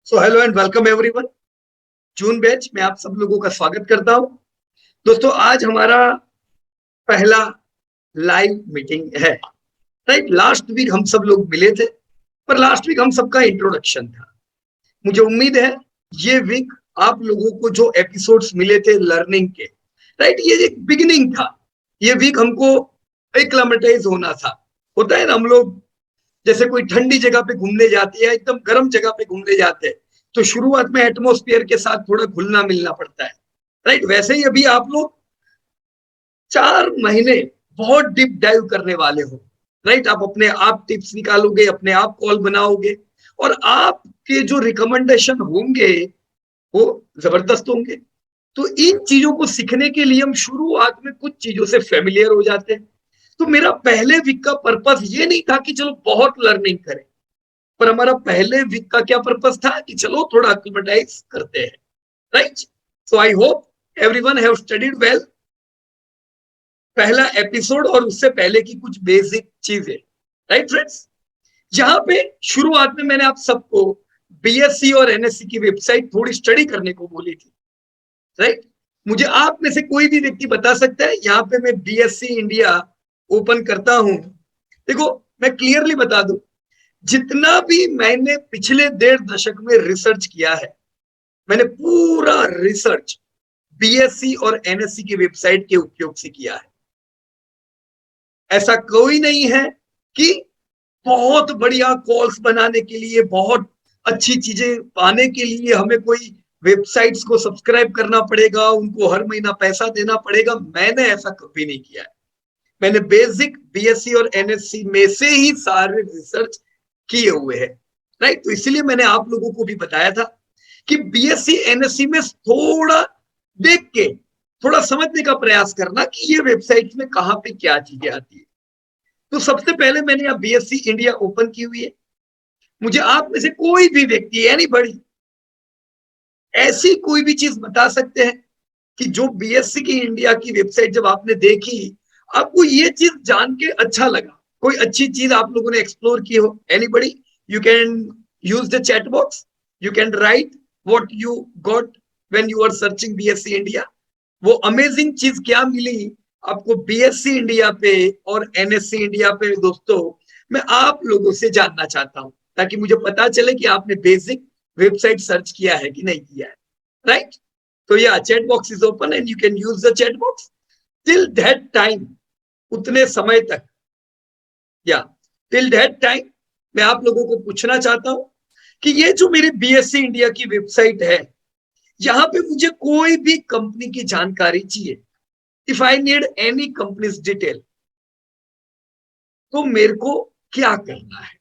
So hello and welcome everyone. June batch में आप सब लोगों का स्वागत करता हूं। दोस्तों, आज हमारा पहला लाइव मीटिंग है। राइट, लास्ट वीक हम सब लोग मिले थे, पर लास्ट वीक हम सबका इंट्रोडक्शन था। मुझे उम्मीद है ये वीक आप लोगों को जो एपिसोड्स मिले थे लर्निंग के, राइट, ये एक बिगिनिंग था। ये वीक हमको एक्लामेटाइज होना था। होता है ना, हम लोग जैसे कोई ठंडी जगह पे घूमने जाते हैं, एकदम गर्म जगह पे घूमने जाते हैं, तो शुरुआत में एटमॉस्फेयर के साथ थोड़ा घुलना मिलना पड़ता है। राइट, वैसे ही अभी आप लोग 4 महीने बहुत डीप डाइव करने वाले हो। राइट, आप अपने आप टिप्स निकालोगे, अपने आप कॉल बनाओगे, और आपके जो रिकमेंडेशन होंगे वो जबरदस्त होंगे। तो इन चीजों को सीखने के लिए हम शुरुआत में कुछ चीजों से फेमिलियर हो जाते हैं। तो मेरा पहले वीक का पर्पस ये नहीं था कि चलो बहुत लर्निंग करें, पर हमारा पहले वीक का क्या पर्पस था कि चलो थोड़ा एक्लिमेटाइज करते हैं। Right, so I hope everyone have studied well. पहला एपिसोड और उससे पहले की कुछ बेसिक चीजें। राइट फ्रेंड्स, जहां पे शुरुआत में मैंने आप सबको बीएससी और एनएससी की वेबसाइट थोड़ी स्टडी करने को बोली थी। राइट, मुझे आप में से कोई भी व्यक्ति बता सकता है यहाँ पे मैं बीएससी इंडिया ओपन करता हूं। देखो, मैं क्लियरली बता दूं, जितना भी मैंने पिछले 1.5 दशक में रिसर्च किया है, मैंने पूरा रिसर्च बीएससी और एनएससी की वेबसाइट के उपयोग से किया है। ऐसा कोई नहीं है कि बहुत बढ़िया कॉल्स बनाने के लिए, बहुत अच्छी चीजें पाने के लिए हमें कोई वेबसाइट्स को सब्सक्राइब करना पड़ेगा, उनको हर महीना पैसा देना पड़ेगा। मैंने ऐसा कभी नहीं किया है। मैंने बेसिक बीएससी और एनएससी में से ही सारे रिसर्च किए हुए हैं। राइट, तो इसलिए मैंने आप लोगों को भी बताया था कि बीएससी एनएससी में थोड़ा देख के थोड़ा समझने का प्रयास करना कि ये वेबसाइट में कहां पे क्या चीजें आती है। तो सबसे पहले मैंने यहाँ बीएससी इंडिया ओपन की हुई है। मुझे आप में से कोई भी व्यक्ति, एनी बड़ी, ऐसी कोई भी चीज बता सकते हैं कि जो बीएससी की इंडिया की वेबसाइट जब आपने देखी, आपको ये चीज जान के अच्छा लगा, कोई अच्छी चीज आप लोगों ने एक्सप्लोर की हो? Anybody? You can use the chat box, you can write what you got when you are searching BSC India. वो अमेजिंग चीज क्या मिली आपको बीएससी इंडिया पे और एनएससी इंडिया पे? दोस्तों, मैं आप लोगों से जानना चाहता हूं ताकि मुझे पता चले कि आपने बेसिक वेबसाइट सर्च किया है कि नहीं किया है। राइट, तो या chat box is open and you can use the chat box till that time. उतने समय तक, या टिल दैट टाइम, मैं आप लोगों को पूछना चाहता हूं कि ये जो मेरी बीएससी इंडिया की वेबसाइट है, यहां पे मुझे कोई भी कंपनी की जानकारी चाहिए, if I need any companies detail, तो मेरे को क्या करना है?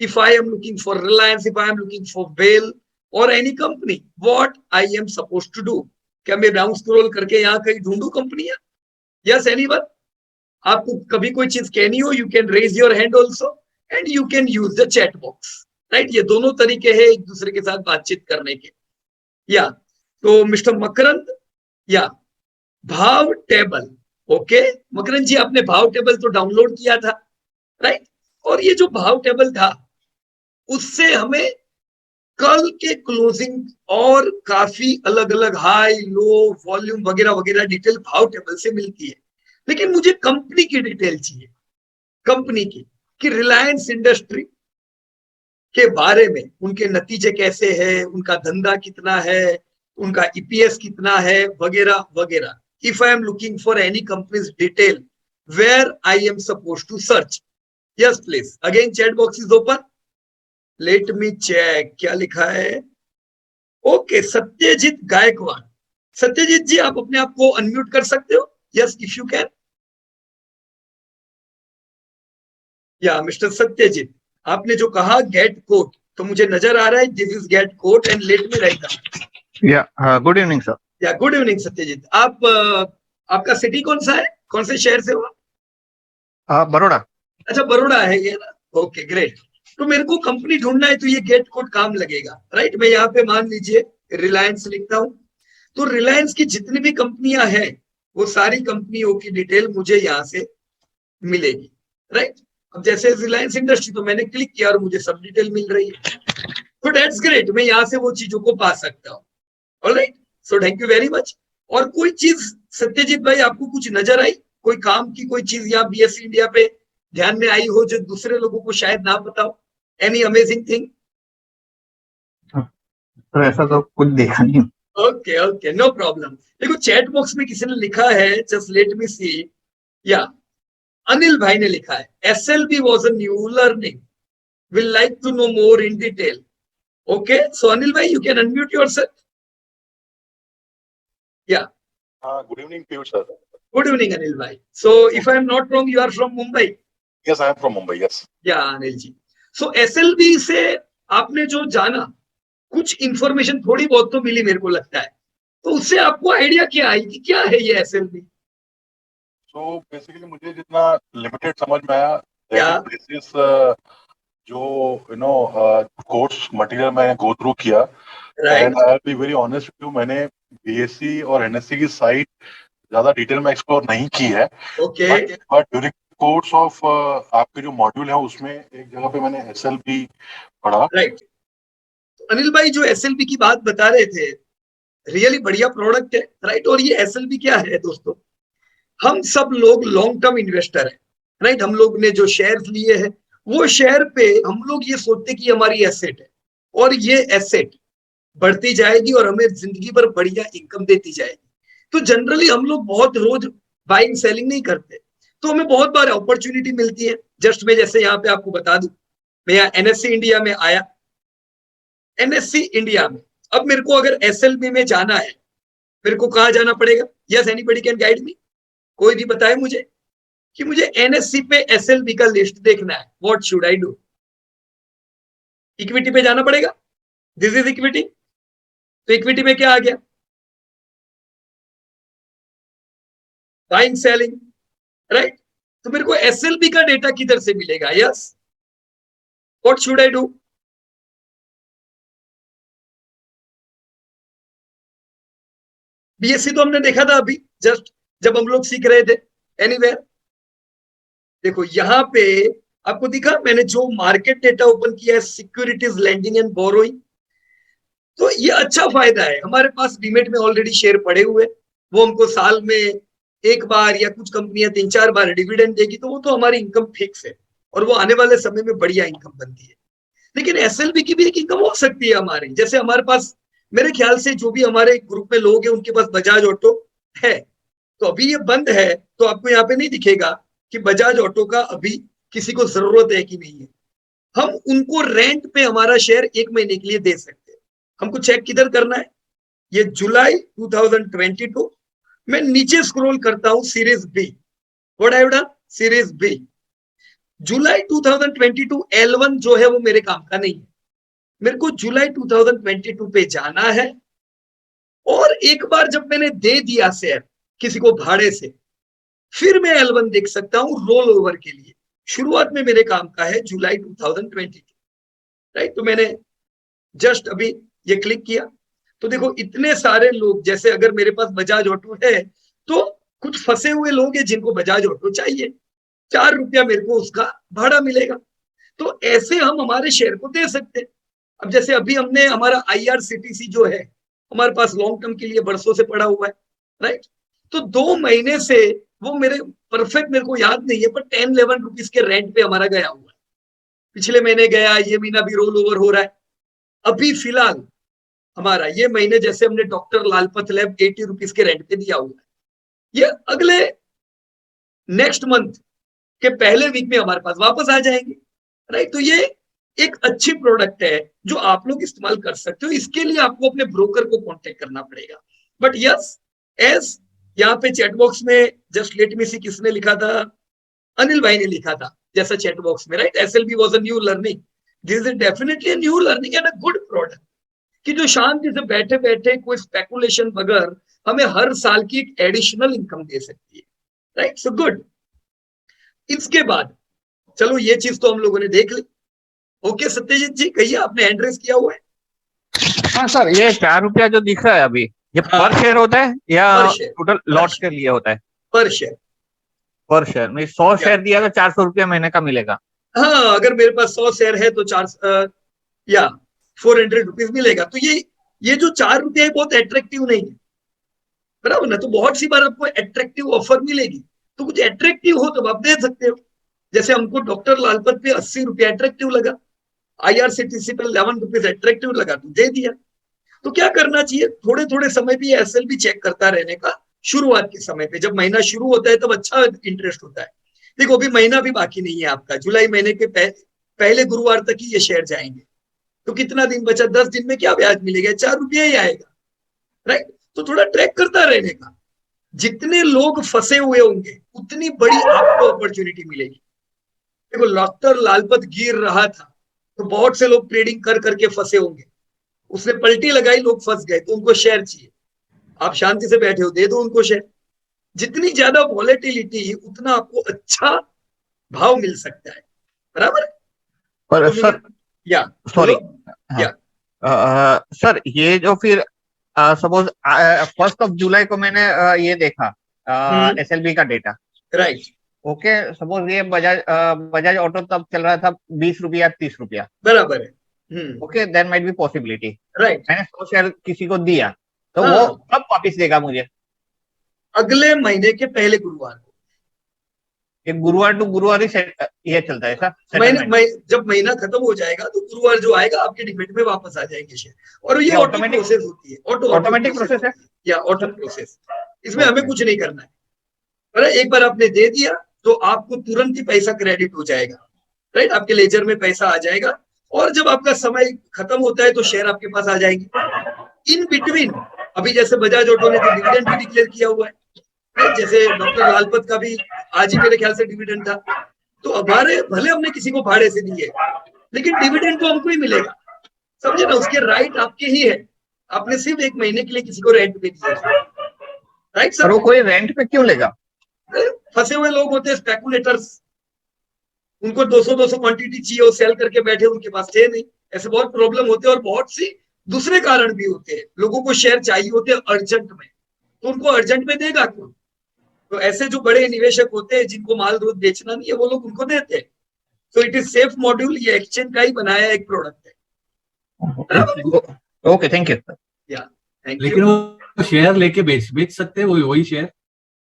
If I am looking for Reliance, if I am looking for well or any company, what I am suppose to do? क्या मैं डाउन स्क्रॉल करके यहाँ कहीं ढूंढू कंपनियां? Yes, anyone? आपको कभी कोई चीज कहनी हो, you can raise your hand also and you can use the chat box. Right, ये दोनों तरीके हैं एक दूसरे के साथ बातचीत करने के। या तो मिस्टर मकरंद, या भाव टेबल। ओके मकरंद जी, आपने भाव टेबल तो डाउनलोड किया था, राइट? और ये जो भाव टेबल था, उससे हमें कल के क्लोजिंग और काफी अलग अलग हाई लो वॉल्यूम वगैरह वगैरह डिटेल भाव टेबल से मिलती है। लेकिन मुझे कंपनी की डिटेल चाहिए, कंपनी की, कि रिलायंस इंडस्ट्री के बारे में, उनके नतीजे कैसे हैं, उनका धंधा कितना है, उनका ईपीएस कितना है, वगैरह वगैरह। If I am looking for any companies detail, where I am suppose to search? Yes please, again chat box is open, let me check क्या लिखा है। ओके, सत्यजीत गायकवाड़। सत्यजीत जी, आप अपने आप को अनम्यूट कर सकते हो? Yes, if you can. या मिस्टर सत्यजीत, आपने जो कहा गेट कोड, तो मुझे नजर आ रहा है this is get code and let me write down. या गुड इवनिंग सर। या गुड इवनिंग सत्यजीत। आप आपका सिटी कौन सा है, कौन से शहर से हो? बड़ौदा। अच्छा, बड़ौदा है ये ना। Okay great. तो मेरे को कंपनी ढूंढना है, तो ये गेट कोड काम लगेगा। राइट, मैं यहाँ पे मान लीजिए रिलायंस लिखता हूँ, तो रिलायंस की जितनी भी कंपनियां हैं, वो सारी कंपनियों की डिटेल मुझे यहाँ से मिलेगी। राइट, अब जैसे रिलायंस इंडस्ट्री, तो मैंने क्लिक किया और मुझे सब डिटेल मिल रही है। तो दैट्स ग्रेट, मैं यहाँ से वो चीजों को पा सकता हूँ। Alright, so thank you very much. और कोई चीज सत्यजीत भाई आपको कुछ नजर आई, कोई काम की कोई चीज यहाँ बीएससी इंडिया पे ध्यान में आई हो जो दूसरे लोगों को शायद ना पता हो? Any amazing thing? तो ऐसा तो कुछ देखा नहीं। Okay okay, no problem. देखो चैट बॉक्स में किसी ने लिखा है, जस्ट लेट मी सी। या अनिल भाई ने लिखा है, SLB was a new learning, will like to know more in detail. Okay, so Anil भाई यू कैन अनम्यूट योरसेल्फ। या Good evening, Piyush sir. Good evening Anil भाई। So if I am not wrong you are from Mumbai? Yes, I am from Mumbai. Yes. या अनिल जी, सो SLB से आपने जो जाना, कुछ information थोड़ी बहुत तो मिली मेरे को लगता है, तो उससे आपको आइडिया क्या आई कि क्या है ये एसएलबी? So basically मुझे जितना लिमिटेड समझ में आया, Yeah. basis जो कोर्स मटेरियल मैंने गो थ्रू किया, right and I will be very honest with you, मैंने बीएससी और एनएससी की साइट ज्यादा डिटेल में एक्सप्लोर नहीं की है। Okay but during course of आपके जो मॉड्यूल है उसमें एक जगह पे मैंने एसएलबी पढ़ा। राइट। अनिल भाई जो एसएलबी की बात बता रहे थे, रियली बढ़िया प्रोडक्ट है, राइट। और ये एसएलबी क्या है दोस्तों, हम सब लोग लॉन्ग टर्म इन्वेस्टर है, राइट। हम लोग ने जो शेयर लिए हैं वो शेयर पे हम लोग ये सोचते कि हमारी एसेट है, और ये एसेट बढ़ती जाएगी और हमें जिंदगी भर बढ़िया इनकम देती जाएगी। तो जनरली हम लोग बहुत रोज बाइंग सेलिंग नहीं करते, तो हमें बहुत बार अपॉर्चुनिटी मिलती है। जस्ट मैं जैसे यहाँ पे आपको बता दूं, मैं यहाँ एनएससी इंडिया में आया। एनएससी इंडिया में अब मेरे को अगर एसएलबी में जाना है, मेरे को कहाँ जाना पड़ेगा? Yes, anybody can guide me? कोई भी बताए मुझे कि मुझे एनएससी पे एसएलबी का लिस्ट देखना है, what should I do? Equity पे जाना पड़ेगा, दिस इज इक्विटी। तो इक्विटी में क्या आ गया? Buying selling, right. तो मेरे को एसएलबी का डेटा किधर से मिलेगा? Yes, what should I do? BSc तो हमने देखा था अभी जस्ट जब हम लोग सीख रहे थे। एनीवेयर देखो यहाँ पे आपको दिखा, मैंने जो मार्केट डेटा ओपन किया है, सिक्योरिटीज लेंडिंग एंड बोरोइंग। तो ये अच्छा फायदा है, हमारे पास डीमेट में ऑलरेडी शेयर पड़े हुए, वो हमको साल में एक बार या कुछ कंपनियां 3-4 बार डिविडेंड देगी, तो वो तो हमारी इनकम फिक्स है और वो आने वाले समय में बढ़िया इनकम बनती है। लेकिन एसएलबी की भी एक इनकम हो सकती है हमारी। जैसे हमारे पास, मेरे ख्याल से जो भी हमारे ग्रुप में लोग हैं उनके पास बजाज ऑटो है, तो अभी ये बंद है, तो आपको यहाँ पे नहीं दिखेगा कि बजाज ऑटो का अभी किसी को जरूरत है कि नहीं है। हम उनको रेंट पे हमारा शेयर 1 महीने के लिए दे सकते हैं। हमको चेक किधर करना है? ये जुलाई 2022, मैं नीचे स्क्रॉल करता हूं, series B. What I have done? Series B, जुलाई 2022 L1 जो है वो मेरे काम का नहीं है। मेरे को जुलाई 2022 पे जाना है, और एक बार जब मैंने दे दिया शेयर किसी को भाड़े से, फिर मैं L1 देख सकता हूं रोल ओवर के लिए। शुरुआत में मेरे काम का है जुलाई 2022, राइट। तो मैंने जस्ट अभी ये क्लिक किया, तो देखो इतने सारे लोग, जैसे अगर मेरे पास बजाज ऑटो है तो कुछ फंसे हुए लोग हैं जिनको बजाज ऑटो चाहिए, 4 रुपया मेरे को उसका भाड़ा मिलेगा। तो ऐसे हम हमारे शेयर को दे सकते हैं। अब जैसे अभी हमने हमारा आईआरसीटीसी जो है हमारे पास लॉन्ग टर्म के लिए बरसों से पड़ा हुआ है, राइट। तो 2 महीने से वो मेरे परफेक्ट मेरे को याद नहीं है, पर 10-11 रुपीज के रेंट पे हमारा गया हुआ है। पिछले महीने गया, ये महीना भी रोल ओवर हो रहा है। अभी फिलहाल हमारा ये महीने जैसे हमने डॉक्टर लालपत लैब 80 रुपीज के रेंट पे दिया हुआ है, ये अगले नेक्स्ट मंथ के पहले वीक में हमारे पास वापस आ जाएंगे, राइट। तो ये एक अच्छी प्रोडक्ट है जो आप लोग इस्तेमाल कर सकते हो। इसके लिए आपको अपने ब्रोकर को कांटेक्ट करना पड़ेगा। बट यस, एज यहाँ पे चैट बॉक्स में जस्ट लेट मी सी किसने लिखा था, अनिल भाई ने लिखा था जैसा चैट बॉक्स में, right. SLB was a new learning, this is definitely a new learning and a good product, कि जो शांति से बैठे बैठे कोई स्पेकुलेशन बगैर हमें हर साल की एक एडिशनल इनकम दे सकती है, राइट। So good. इसके बाद चलो ये चीज तो हम लोगों ने देख ली। ओके सत्यजीत जी, कहिए, आपने हैंड रेस किया हुआ है। हाँ सर, ये 4 रुपया जो दिख रहा है अभी, ये हाँ, पर शेयर होता है या पर शेयर, टोटल लॉट के लिए होता है? पर शेयर। पर शेयर में 100 शेयर दिया तो 400 रुपया महीने का मिलेगा। हाँ, अगर मेरे पास 100 शेयर है तो 4, या ₹400 मिलेगा। तो ये जो ₹4 है बहुत अट्रैक्टिव नहीं है, बराबर ना। तो बहुत सी बार आपको अट्रैक्टिव ऑफर मिलेगी, तो कुछ अट्रैक्टिव हो तो आप दे सकते हो। जैसे हमको डॉक्टर लालपत पे ₹80 अट्रैक्टिव लगा, IRCTC पे ₹11 अट्रैक्टिव लगा, तो दे दिया। तो क्या करना चाहिए, थोड़े थोड़े समय भी SLB चेक करता रहने का। शुरुआत के समय पे जब महीना शुरू होता है तब अच्छा इंटरेस्ट होता है। देखो अभी महीना भी बाकी नहीं है आपका, जुलाई महीने के पहले गुरुवार तक ही ये शेयर जाएंगे। तो कितना दिन बचा, 10 दिन में क्या ब्याज मिलेगा, ₹4 ही आएगा, राइट। तो थोड़ा ट्रैक करता रहने का। जितने लोग फंसे हुए होंगे उतनी बड़ी आपको अपॉर्चुनिटी मिलेगी। देखो डॉक्टर लालपत गिर रहा था तो बहुत से लोग ट्रेडिंग कर करके फंसे होंगे, उसने पलटी लगाई, लोग फंस गए, तो उनको शेयर चाहिए। आप शांति से बैठे हो, दे दो उनको शेयर। जितनी ज्यादा वॉलेटिलिटी उतना आपको अच्छा भाव मिल सकता है, बराबर। पर तो सर, या सॉरी, या सर ये जो फिर सपोज 1 जुलाई को मैंने ये देखा SLB का डेटा, राइट, ओके। सपोज ये बजाज ऑटो तब चल रहा था ₹20 ₹30, बराबर है। Okay, there might be possibility. Right, मैंने 100 शेयर किसी को दिया, तो वो हाँ, कब वापिस देगा मुझे? अगले महीने के पहले गुरुवार को। ये गुरुवार टू गुरुवार ही ये चलता है सर महीने सेटलमेंट? जब महीना खत्म हो जाएगा तो गुरुवार जो आएगा आपके डिमेट में वापस आ जाएंगे शेयर। और ये ऑटो ऑटोमेटिक प्रोसेस होती है, ऑटोमेटिक प्रोसेस है या ऑटो प्रोसेस। इसमें हमें ओके। कुछ नहीं करना है। अरे एक बार आपने दे दिया तो आपको तुरंत ही पैसा क्रेडिट हो जाएगा, राइट, आपके लेजर में पैसा आ जाएगा। और जब आपका समय खत्म होता है तो शेयर आपके पास आ जाएंगे। इन बिटवीन अभी जैसे बजाज ऑटो ने तो डिविडेंड भी डिक्लेयर किया हुआ है, राइट। जैसे डॉक्टर लालपत का भी आज ही मेरे ख्याल से डिविडेंड था। तो हमारे भले हमने किसी को भाड़े से दिए, लेकिन डिविडेंड तो हमको ही मिलेगा, समझे ना। उसके राइट आपके ही है। आपने सिर्फ 1 महीने के लिए किसी को रेंट पे दिया, राइट और सर। वो कोई रेंट पे क्यों लेगा? फंसे हुए लोग होते हैं स्पेकुलेटर्स, उनको 200 क्वांटिटी चाहिए, वो सेल करके बैठे, उनके पास थे नहीं। ऐसे बहुत प्रॉब्लम होते हैं। और बहुत सी दूसरे कारण भी होते हैं, लोगों को शेयर चाहिए होते हैं अर्जेंट में, तो उनको अर्जेंट में देगा कौन? तो ऐसे जो बड़े निवेशक होते हैं जिनको माल रोज बेचना नहीं है, वो लोग उनको देते हैं। तो इट इज सेफ मॉड्यूल, ये एक्सचेंज का ही बनाया एक प्रोडक्ट है। Okay, thank you. या थैंक लेकिन यू। वो शेयर लेके बेच सकते हैं, वही शेयर।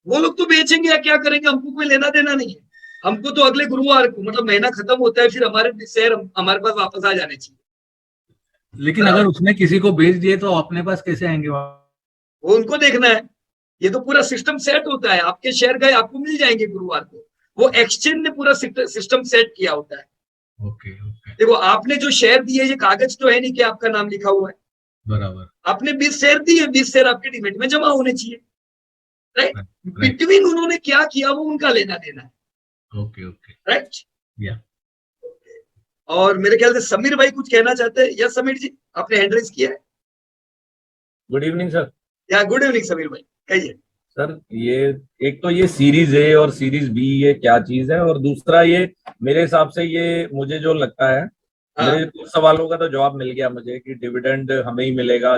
वो लोग तो बेचेंगे या क्या करेंगे, हमको कोई लेना देना नहीं है। हमको तो अगले गुरुवार को, मतलब महीना खत्म होता है, फिर हमारे शेयर हमारे पास वापस आ जाने चाहिए। लेकिन अगर उसने किसी को बेच दिए तो अपने पास कैसे आएंगे? वो उनको देखना है। ये तो पूरा सिस्टम सेट होता है, आपके शेयर गए आपको मिल जाएंगे गुरुवार को। वो एक्सचेंज ने पूरा सिस्टम सेट किया होता है। ओके ओके, देखो आपने जो शेयर दिए, ये कागज तो है नहीं कि आपका नाम लिखा हुआ है, बराबर। आपने 20 शेयर दिए, 20 शेयर आपके डिमेट में जमा होने चाहिए, राइट। बिटवीन उन्होंने क्या किया वो उनका लेना देना है, ओके ओके, राइट। या और मेरे ख्याल से समीर भाई कुछ कहना चाहते हैं। यस समीर जी, आपने हैंड रेज किया है। Good evening sir. या गुड इवनिंग समीर भाई, कहिए। सर ये एक तो ये सीरीज ए और सीरीज बी ये क्या चीज है, और दूसरा ये मेरे हिसाब से ये मुझे जो लगता है, मेरे कुछ सवालों का तो जवाब मिल गया मुझे कि डिविडेंड हमें ही मिलेगा,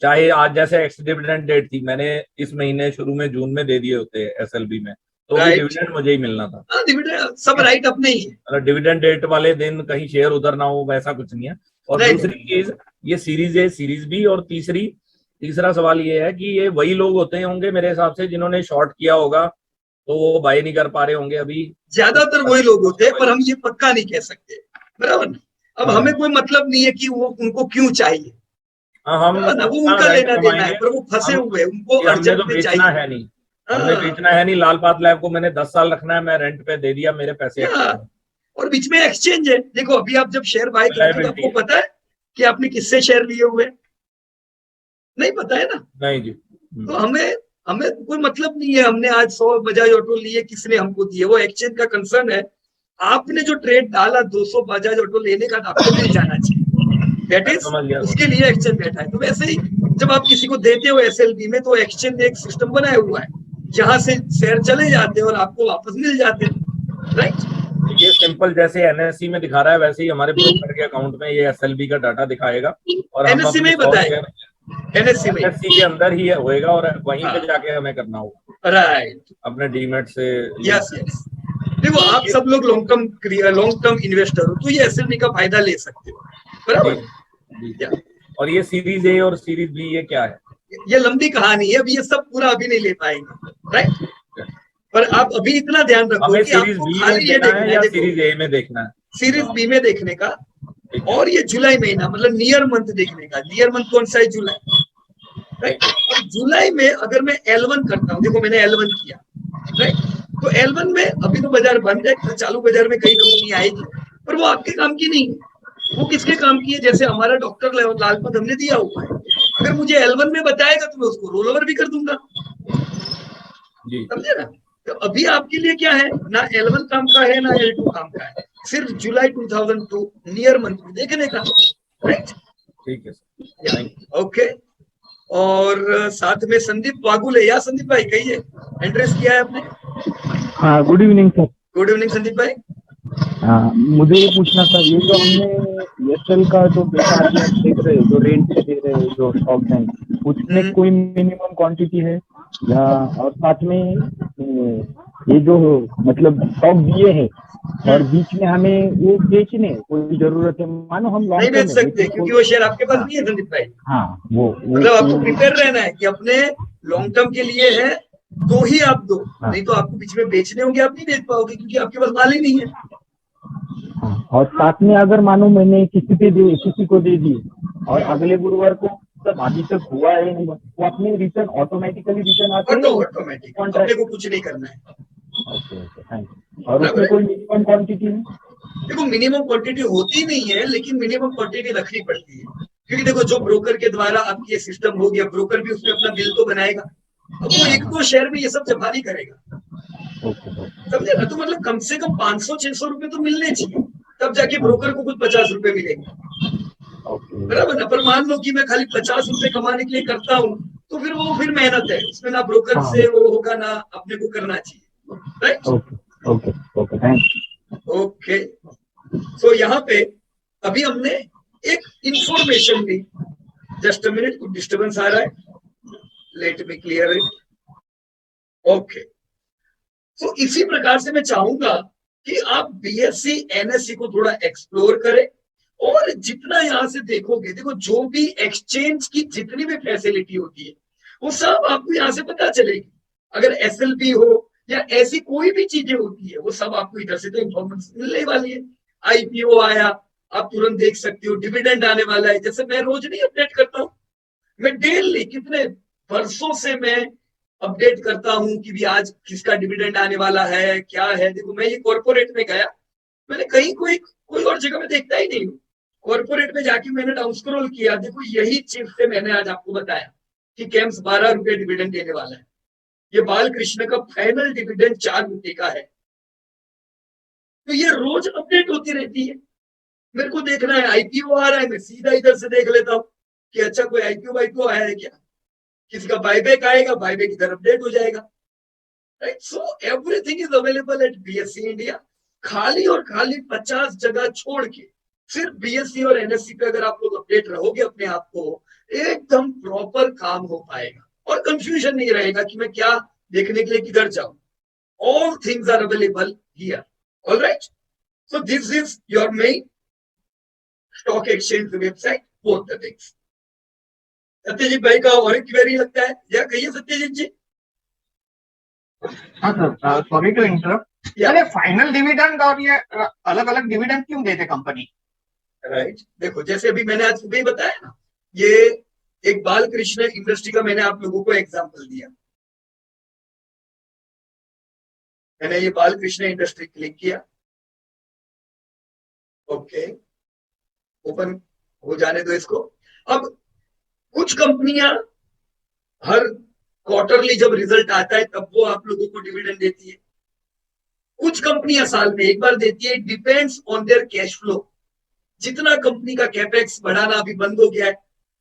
चाहे आज जैसे एक्स डिविडेंड डेट थी, मैंने इस महीने शुरू में जून में दे दिए होते SLB में, तो भी डिविडेंड मुझे ही मिलना था। डिविडेंड सब राइट अपने ही है, मतलब डिविडेंड डेट वाले दिन कहीं शेयर उधर ना हो, वैसा कुछ नहीं है। और दूसरी चीज ये सीरीज ए सीरीज बी, और तीसरा सवाल ये है कि ये वही लोग होते होंगे मेरे हिसाब से जिन्होंने शॉर्ट किया होगा, तो वो बाय नहीं कर पा रहे होंगे अभी। ज्यादातर वही लोग होते हैं, पर हम ये पक्का नहीं कह सकते, बराबर। अब हमें कोई मतलब नहीं है कि वो उनको क्यों चाहिए, हम वो उनका लेना देना है, पर वो फंसे हुए, उनको अर्जेंट में चाहिए। बेचना है नहीं, हमने बेचना है नहीं। लाल पात लैब को मैंने 10 साल रखना है, मैं रेंट पे दे दिया, मेरे पैसे। और बीच में एक्सचेंज है। देखो अभी आप जब शेयर बाय करते हो आपको पता है कि आपने किससे शेयर लिए हुए, नहीं पता है ना। नहीं जी। तो हमें कोई मतलब नहीं है, हमने आज 100 बजाज ऑटो लिए, किसने हमको दिए, वो एक्सचेंज का कंसर्न है। आपने जो ट्रेड डाला 200 बजाज ऑटो लेने का, तो आपको मिल जाना चाहिए, दैट इज उसके लिए एक्सचेंज बैठा है। तो वैसे ही जब आप किसी को देते हो SLB में, तो एक्सचेंज ने एक सिस्टम बनाया हुआ है जहां से शेयर चले जाते हैं और आपको वापस मिल जाते हैं, राइट। ये सिंपल जैसे NSE में दिखा रहा है, वैसे ही हमारे ब्रोकर के अकाउंट में ये SLB का डाटा दिखाएगा, और हम NSE में ही बताएगा, NSE के अंदर ही होएगा, और वहीं पे जाके हमें करना होगा, राइट, अपने डीमेट से। Yes yes. देखो आप सब लोग लॉन्ग टर्म इन्वेस्टर हो, तो ये SLB का फायदा ले सकते हो, बराबर। जी। या, और ये सीरीज ए और सीरीज बी ये क्या है? ये लंबी कहानी है, अभी ये सब पूरा अभी नहीं ले पाएंगे, राइट। पर आप अभी इतना ध्यान रखो हमें कि सीरीज आपको बी में खाली ये देना देखना है है, या देखो सीरीज ए में देखना है? सीरीज बी में देखने का, ठीक है, और ये जुलाई महीना मतलब नियर मंथ देखने का। नियर मंथ कौन सा है? जुलाई, राइट। और जुलाई में अगर मैं L1 करता हूँ, देखो मैंने L1 किया, राइट। तो L1 में अभी तो बाजार बंद है, तो चालू बाजार में कई कंपनी आएगी, पर वो आपके काम की नहीं है। वो किसके काम की है? जैसे हमारा डॉक्टर लालपत हमने दिया हुआ है, अगर मुझे L1 में बताएगा तो मैं उसको रोल ओवर भी कर दूंगा, जी। समझे ना। तो अभी आपके लिए क्या है, ना L1 काम का है ना L2 काम का है, सिर्फ जुलाई 2002 नियर मंथ में देखने का, राइट। ठीक है सर, थैंक यू। ओके। और साथ में संदीप वागुले, या संदीप भाई कहिए, एड्रेस किया है आपने? हाँ, good evening sir. Good evening Sandeep भाई। हाँ, मुझे ये पूछना था, ये जो हमने एयरटेल का जो डेटा अभी हम देख रहे हैं, जो रेंट पे दे रहे हैं, जो स्टॉक हैं, उसमें कोई मिनिमम क्वांटिटी है या? और साथ में ये जो मतलब स्टॉक दिए हैं और बीच में हमें वो बेचने कोई जरूरत है, मानो हम नहीं लॉन्ग बेच टर्म सकते क्योंकि वो शेयर आपके पास हाँ, नहीं है संदीप भाई। हाँ, वो मतलब आपको प्रिपेयर रहना है कि अपने लॉन्ग टर्म के लिए है तो ही आप दो, हाँ, नहीं तो आपको बीच में बेचने होंगे, आप नहीं बेच पाओगे क्योंकि आपके पास माल ही नहीं है। हाँ। और साथ में अगर मानो मैंने किसी को दे दिए और अगले गुरुवार को सब अभी तक हुआ है नहीं, वो अपने रिटर्न ऑटोमेटिकली रिटर्न आते हैं? ऑटोमेटिक, अपने को कुछ नहीं करना है। Okay okay, thank you. और बराबर उसमें है? कोई मिनिमम क्वांटिटी है? देखो मिनिमम क्वांटिटी होती नहीं है, लेकिन मिनिमम क्वांटिटी रखनी पड़ती है, क्योंकि देखो जो ब्रोकर के द्वारा आपकी ये सिस्टम हो गया, ब्रोकर भी उसमें अपना बिल तो बनाएगा, अब वो एक दो शेयर में ये सब जमा नहीं करेगा, ओके ओके, समझे ना। तो मतलब कम से कम 500-600 रुपए तो मिलने चाहिए, तब जाके हाँ, ब्रोकर को कुछ 50 रुपए मिलेंगे, ओके बराबर ना। पर मान लो कि मैं खाली 50 रुपए कमाने के लिए करता हूँ, तो फिर वो फिर मेहनत है उसमें, ना ब्रोकर हाँ, से वो होगा ना अपने को करना चाहिए, right. Okay okay okay, thank you. Okay. So यहाँ पे अभी हमने एक इंफॉर्मेशन दी, जस्ट अ मिनट, कुछ डिस्टर्बेंस आ रहा है, let me clear it. Okay. तो इसी प्रकार से मैं चाहूंगा कि आप बीएससी एनएससी को थोड़ा एक्सप्लोर करें, और जितना यहां से देखोगे, देखो जो भी एक्सचेंज की जितनी भी फैसिलिटी होती है वो सब आपको यहां से पता चलेगी। अगर एसएलपी हो या ऐसी कोई भी चीजें होती है वो सब आपको इधर से तो इंफॉर्मेशन मिलने वाली है। आईपीओ आया, आप तुरंत देख सकते हो, डिविडेंड आने वाला है, जैसे मैं रोज नहीं अपडेट करता हूँ, मैं डेली कितने वर्षों से मैं अपडेट करता हूं कि भी आज किसका डिविडेंड आने वाला है, क्या है। देखो मैं ये कॉर्पोरेट में गया, मैंने कहीं कोई और जगह में देखता ही नहीं हूँ, कॉर्पोरेट में जाके मैंने डाउन स्क्रॉल किया, देखो यही चीज से मैंने आज आपको बताया कि केम्स 12 रुपए डिविडेंड देने वाला है। ये बालकृष्ण का फाइनल डिविडेंड 4 रुपए का है। तो ये रोज अपडेट होती रहती है, मेरे को देखना है। आईपीओ आ रहा है, मैं सीधा इधर से देख लेता हूँ कि अच्छा कोई आईपीओ वाईपीओ आया है क्या, किसी का बायबैक आएगा, बायबैक इधर अपडेट हो जाएगा, right. So everything is available at BSc India. खाली और खाली 50 जगह छोड़ के सिर्फ बीएससी और एनएससी पे अगर आप लोग अपडेट रहोगे अपने आप को, एकदम प्रॉपर काम हो पाएगा और कंफ्यूजन नहीं रहेगा कि मैं क्या देखने के लिए किधर जाऊं। All things are available here, alright. So this is your main stock exchange website, both the things. Satyajit भाई का और एक क्वेरी लगता है, या कहिए सत्यजीत जी। हाँ सर, सॉरी टू इंटरप्ट, या फाइनल डिविडेंड और ये अलग अलग डिविडेंड क्यों देते कंपनी? राइट, देखो जैसे अभी मैंने आज सुबह ही बताया ना, ये एक बालकृष्ण इंडस्ट्री का मैंने आप लोगों को एग्जांपल दिया, मैंने ये बालकृष्ण इंडस्ट्री क्लिक किया, ओके, ओपन हो जाने दो इसको। अब कुछ कंपनियां हर क्वार्टरली जब रिजल्ट आता है तब वो आप लोगों को डिविडेंड देती है, कुछ कंपनियां साल में एक बार देती है, depends on their cash flow. जितना कंपनी का कैपेक्स बढ़ाना अभी बंद हो गया है,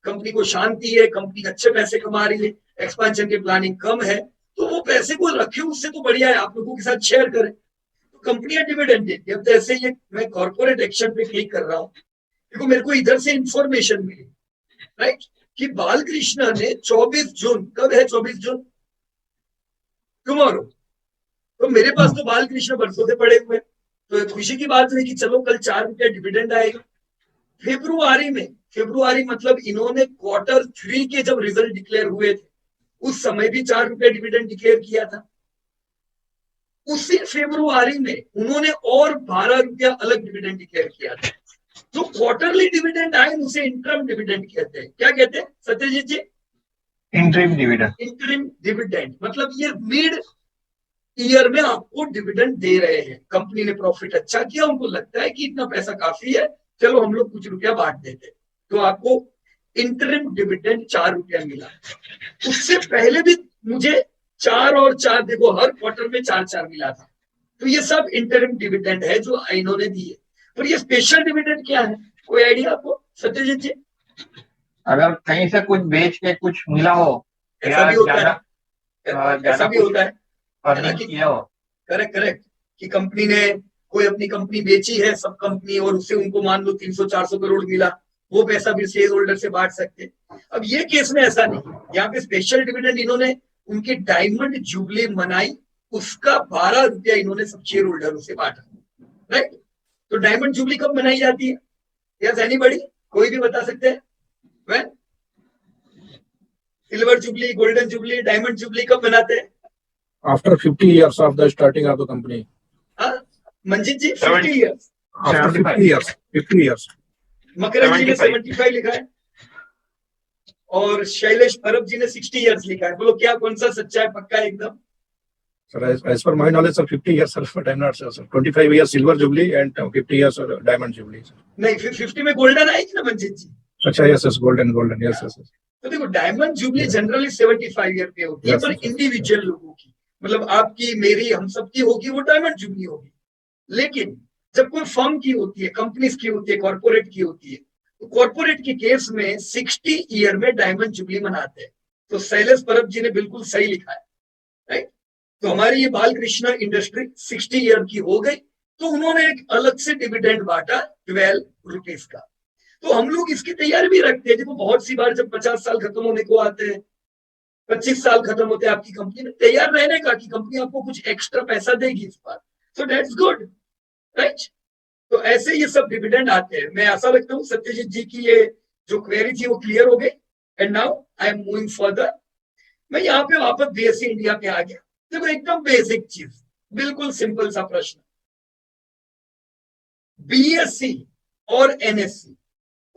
कंपनी को शांति है, कंपनी अच्छे पैसे कमा रही है, एक्सपेंशन की प्लानिंग कम है, तो वो पैसे को रखे, उससे तो बढ़िया है आप लोगों के साथ शेयर करें, तो कंपनियां डिविडेंड देती है। अब जैसे ये मैं कॉर्पोरेट एक्शन पे क्लिक कर रहा हूँ, देखो मेरे को इधर से इंफॉर्मेशन मिली, राइट, कि बालकृष्ण ने 24 जून, कब है 24 जून, टुमारो, तो मेरे पास तो बालकृष्ण बरसों से पड़े हुए, तो खुशी की बात हुई कि चलो कल 4 रुपया डिविडेंड आएगा, फेब्रुआरी मतलब इन्होंने Q3 के जब रिजल्ट डिक्लेयर हुए थे उस समय भी 4 रुपए डिविडेंड डिक्लेयर किया था। उसी फेब्रुआरी में उन्होंने और 12 रुपया अलग डिविडेंड डिक्लेयर किया था। जो क्वार्टरली डिविडेंड आए उसे इंटरम डिविडेंड कहते हैं। क्या कहते हैं Satyajit ji? Interim dividend. Interim dividend मतलब ये मिड ईयर में आपको डिविडेंड दे रहे हैं। कंपनी ने प्रॉफिट अच्छा किया, उनको लगता है कि इतना पैसा काफी है, चलो हम लोग कुछ रुपया बांट देते, तो आपको इंटरिम डिविडेंड 4 रुपया मिला। उससे पहले भी मुझे 4 और 4 देखो हर क्वार्टर में 4-4 मिला था। तो ये सब इंटरिम डिविडेंड है जो इन्होंने दिए। पर ये स्पेशल डिविडेंड क्या है, कोई आइडिया आपको सत्यजीत जी? अगर कहीं से कुछ बेच के कुछ मिला हो, ऐसा भी होता है, ऐसा भी होता है अर्निंग किया हो। करेक्ट कि कंपनी ने कोई अपनी कंपनी बेची है, सब कंपनी, और उससे उनको मान लो 300-400 करोड़ मिला, वो पैसा भी शेयर होल्डर से बांट सकते। अब ये केस में ऐसा नहीं, यहाँ पे स्पेशल डिविडेंड इन्होंने उनकी डायमंड जुबली मनाई, उसका 12 रुपया इन्होंने सब शेयर होल्डरों से बांटा। राइट, तो डायमंड जुबली कब मनाई जाती है? यस एनीबॉडी, कोई भी बता सकते हैं? When? Silver jubilee, golden jubilee, diamond jubilee कब मनाते हैं? After 50 years of the starting of the company. हाँ मंजित जी 50 years। After 50 years. मकरंद जी ने 75 लिखा है और शैलेश परब जी ने 60 years लिखा है। बोलो क्या कौन सा सच्चा है, पक्का है एकदम? Sir, as per my knowledge, sir, 50 years, sir, but I'm not sure, sir. 25 years silver jubilee and 50 years diamond jubilee. Sir. नहीं, फिर 50 में गोल्डन आएगी ना मंजित जी? अच्छा, yes, golden, yes. तो देखो डायमंड जुबली जनरली 75 ईयर पे होती है, पर इंडिविजुअल लोगों की, मतलब आपकी मेरी हम सब की होगी वो डायमंड जुबली होगी। लेकिन जब कोई फर्म की होती है, कंपनीज की होती है, कॉर्पोरेट की होती है, तो कॉर्पोरेट के केस में 60 ईयर में डायमंड जुबली मनाते हैं। तो शैलेश परब जी ने बिल्कुल सही लिखा है। राइट, तो हमारी ये बालकृष्ण इंडस्ट्री 60 ईयर की हो गई, तो उन्होंने एक अलग से डिविडेंड बांटा 12 रुपीज का। तो हम लोग इसकी तैयारी भी रखते हैं। देखो बहुत सी बार जब 50 साल खत्म होने को आते हैं, 25 साल खत्म होते हैं, आपकी कंपनी में तैयार रहने का कि कंपनी आपको कुछ एक्स्ट्रा पैसा देगी इस बार, सो दैट्स गुड। राइट, तो ऐसे ये सब डिविडेंड आते हैं। मैं आशा रखता हूँ सत्यजीत जी की ये जो क्वेरी थी वो क्लियर हो गई। And now I am moving further. मैं यहाँ पे वापस बीएससी इंडिया पे आ गया। देखो एकदम बेसिक चीज, बिल्कुल सिंपल सा प्रश्न, बीएससी और एनएससी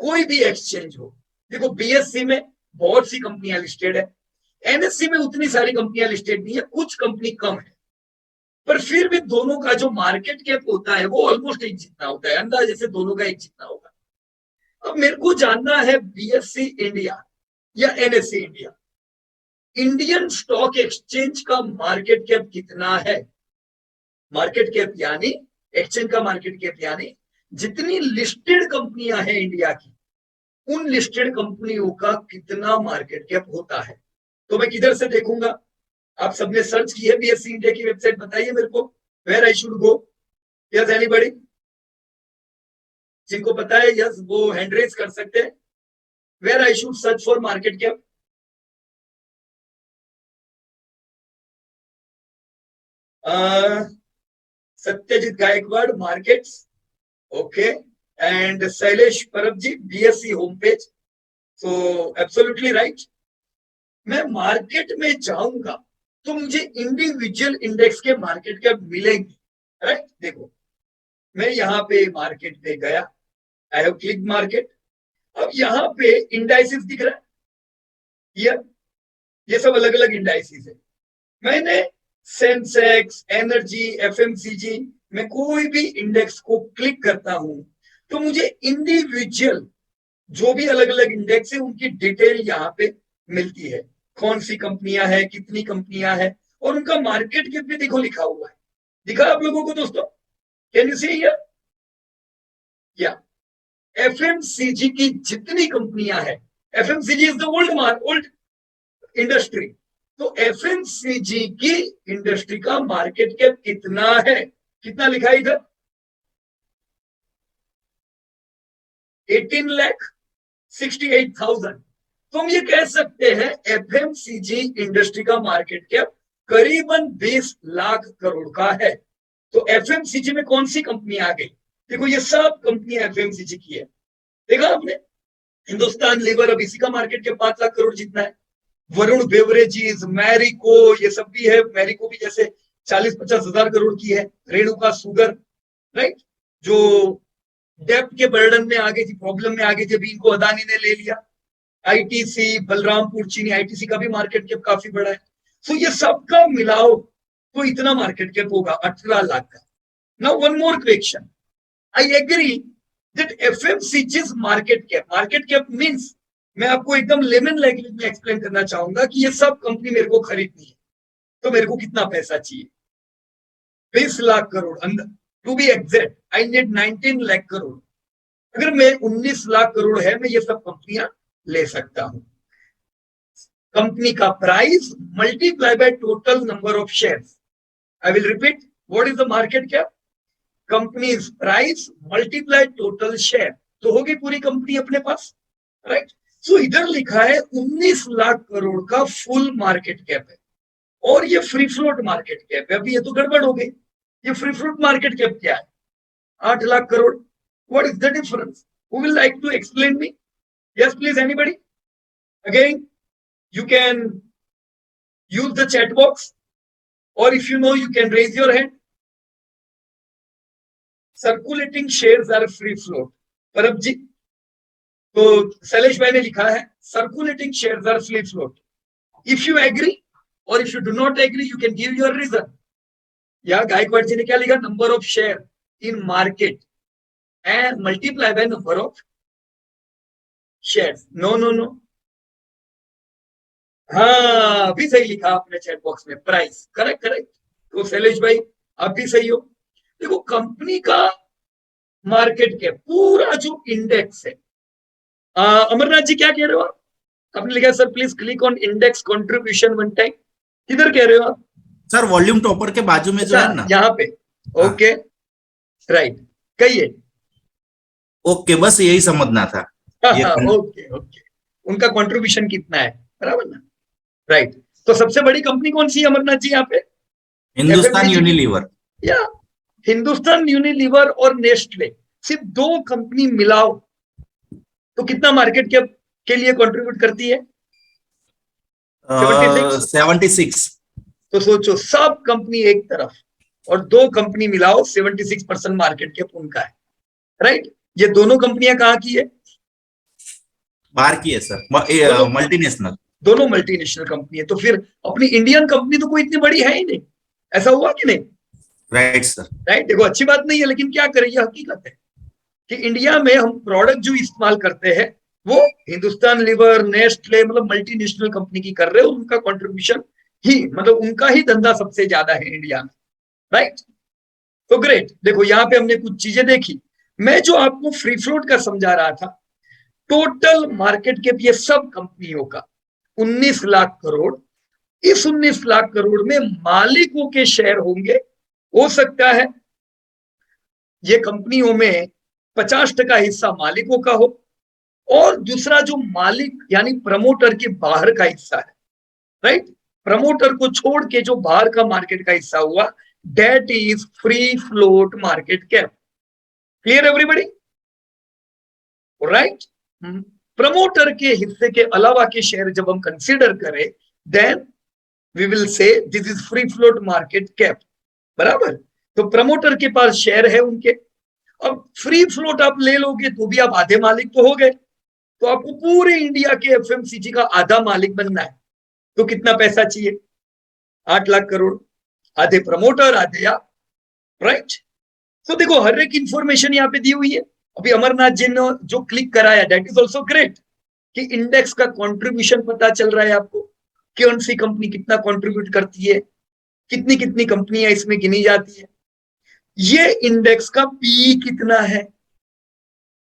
कोई भी एक्सचेंज हो, देखो बीएससी में बहुत सी कंपनियां लिस्टेड है, एनएससी में उतनी सारी कंपनियां लिस्टेड नहीं है, कुछ कंपनी कम है, पर फिर भी दोनों का जो मार्केट कैप होता है वो ऑलमोस्ट एक जितना होता है, अंदाजे से दोनों का एक जितना होगा। अब मेरे को जानना है बीएससी इंडिया या NSC India, Indian stock exchange का मार्केट कैप कितना है? मार्केट कैप यानी एक्सचेंज का मार्केट कैप यानी जितनी लिस्टेड कंपनियां हैं इंडिया की, उन लिस्टेड कंपनियों का कितना मार्केट कैप होता है। तो मैं किधर से देखूंगा? आप सबने सर्च की है बीएससी इंडिया की वेबसाइट, बताइए मेरे को where I should go. Yes anybody, जिनको पता है यस वो हैंड रेज कर सकते हैं। Where I should search for market cap? Satyajit Gaikwad markets, okay, and Shailesh Parab ji BSC home page. So absolutely right. मैं मार्केट में जाऊंगा तो मुझे इंडिविजुअल इंडेक्स के मार्केट कैप मिलेंगे। राइट, देखो मैं यहाँ पे मार्केट पे गया, आई हैव क्लिक मार्केट। अब यहाँ पे इंडाइसिस दिख रहा है, ये सब अलग अलग इंडाइसिस है। मैंने सेंसेक्स, एनर्जी, एफएमसीजी में कोई भी इंडेक्स को क्लिक करता हूं तो मुझे इंडिविजुअल जो भी अलग अलग इंडेक्स है उनकी डिटेल यहाँ पे मिलती है, कौन सी कंपनियां हैं, कितनी कंपनियां हैं, और उनका मार्केट कैप भी देखो लिखा हुआ है। दिखा आप लोगों को दोस्तों? Can you see here? या एफएमसीजी की जितनी कंपनियां हैं, FMCG is the old industry, तो एफएमसीजी की इंडस्ट्री का मार्केट कैप कितना है? कितना लिखा है इधर? 18,68,000। तो हम ये कह सकते हैं एफएमसीजी इंडस्ट्री का मार्केट कैप करीबन 20 लाख करोड़ का है। तो एफएमसीजी में कौन सी कंपनी आ गई? देखो ये सब कंपनियां एफएमसीजी की है। देखा आपने, हिंदुस्तान लीवर अब इसी का मार्केट के 5 लाख करोड़ जितना है। वरुण बेवरेजेस, मैरिको, ये सब भी है। मैरिको भी जैसे 40-50 हजार करोड़ की है। रेणुका शुगर, राइट, जो डेप्ट के बर्डन में आ गई थी, प्रॉब्लम में आ गई थी, अभी इनको अदानी ने ले लिया। आईटीसी, बलरामपुर चीनी, आईटीसी का भी मार्केट कैप काफी बड़ा है। तो ये सबका मिलाओ तो इतना मार्केट कैप होगा 18 लाख का। Now one more question, I agree that FMCG's market cap means, मैं आपको एकदम लेमन लैंग्वेज में एक्सप्लेन करना चाहूंगा कि ये सब कंपनी मेरे को खरीदनी है, तो मेरे को कितना पैसा चाहिए? 20 लाख करोड़ अंदर, to be exact I need 19 lakh crore. अगर मैं 19 लाख करोड़ है, मैं ये सब कंपनियां ले सकता हूं। कंपनी का price multiply by total number of shares. I will repeat, what is the market cap? Companies price multiply total share, तो होगी पूरी कंपनी अपने पास, राइट। सो इधर लिखा है 19 लाख करोड़ का फुल मार्केट कैप है, और ये फ्री फ्लोट मार्केट कैप है। अभी ये तो गड़बड़ हो गई। ये फ्री फ्लोट मार्केट कैप क्या है? 8 lakh crore. What is the difference? Who will like to explain me? Yes please, anybody? Again you can use the chat box, or if you know, you can raise your hand. Circulating shares are free float. परब जी, तो शैलेश भाई ने लिखा है circulating shares are free float. If you agree or if you do not agree, you can give your reason. या गायकवाड़ जी ने क्या लिखा? Number of share in market and multiply by number of shares. No no no, हाँ अभी सही लिखा आपने chat box में, प्राइस करेक्ट करेक्ट। तो शैलेश भाई आप भी सही हो। देखो कंपनी का मार्केट कैप पूरा जो इंडेक्स है, अमरनाथ जी क्या कह रहे हो आप? आपने लिखा sir please click on index contribution one time. किधर कह रहे हो आप? सर वॉल्यूम टॉपर के बाजू में जो है ना, यहाँ पे। ओके राइट, कहिए। ओके, बस यही समझना था। ओके ओके, उनका कंट्रीब्यूशन कितना है, बराबर ना? राइट। तो सबसे बड़ी कंपनी कौन सी है अमरनाथ जी यहाँ पे? हिंदुस्तान यूनिलीवर। या हिंदुस्तान यूनिलीवर और नेस्ले, सिर्फ 2 कंपनी मिलाओ तो कितना मार्केट कैप के लिए कंट्रीब्यूट करती है? 76। तो सोचो, सब कंपनी एक तरफ और 2 कंपनी मिलाओ, 76% मार्केट कैप उनका है, राइट। ये दोनों कंपनियां कहाँ की है? बाहर की है सर, मल्टीनेशनल। दोनों मल्टीनेशनल कंपनी है। तो फिर अपनी इंडियन कंपनी तो कोई इतनी बड़ी है ही नहीं। ऐसा हुआ कि नहीं? Right sir, right. देखो अच्छी बात नहीं है, लेकिन क्या करें, ये हकीकत है कि इंडिया में हम प्रोडक्ट जो इस्तेमाल करते हैं वो हिंदुस्तान लीवर, नेस्ले, मतलब मल्टीनेशनल कंपनी की कर रहे हो। उनका कंट्रीब्यूशन ही, मतलब उनका ही धंधा सबसे ज्यादा है इंडिया में, राइट। तो ग्रेट। देखो यहाँ पे हमने कुछ चीजें देखी। मैं जो आपको फ्री फ्लोट का समझा रहा था, टोटल मार्केट कैप ये सब कंपनियों का 19 लाख करोड़। इस 19 लाख करोड़ में मालिकों के शेयर होंगे, हो सकता है ये कंपनियों में 50% हिस्सा मालिकों का हो, और दूसरा जो मालिक यानी प्रमोटर के बाहर का हिस्सा है, राइट। प्रमोटर को छोड़ के जो बाहर का मार्केट का हिस्सा हुआ, that is free float market cap. Clear everybody? Right. Promoter के हिस्से के अलावा के शेयर जब हम कंसीडर करें, then we will say this is free float market cap, बराबर। तो प्रमोटर के पास शेयर है उनके। अब फ्री फ्लोट आप ले लोगे तो भी आप आधे मालिक तो हो गए, तो आपको पूरे इंडिया के एफएमसीजी का आधा मालिक बनना है, तो कितना पैसा चाहिए? 8 लाख करोड़। आधे प्रमोटर, आधे आप, राइट। तो देखो हर एक इंफॉर्मेशन यहाँ पे दी हुई है। अभी अमरनाथ जी ने जो क्लिक कराया, दैट इज ऑल्सो ग्रेट कि इंडेक्स का कंट्रीब्यूशन पता चल रहा है आपको, कौन सी कंपनी कितना कंट्रीब्यूट करती है, कितनी कितनी कंपनियां इसमें गिनी जाती है, ये इंडेक्स का पी कितना है,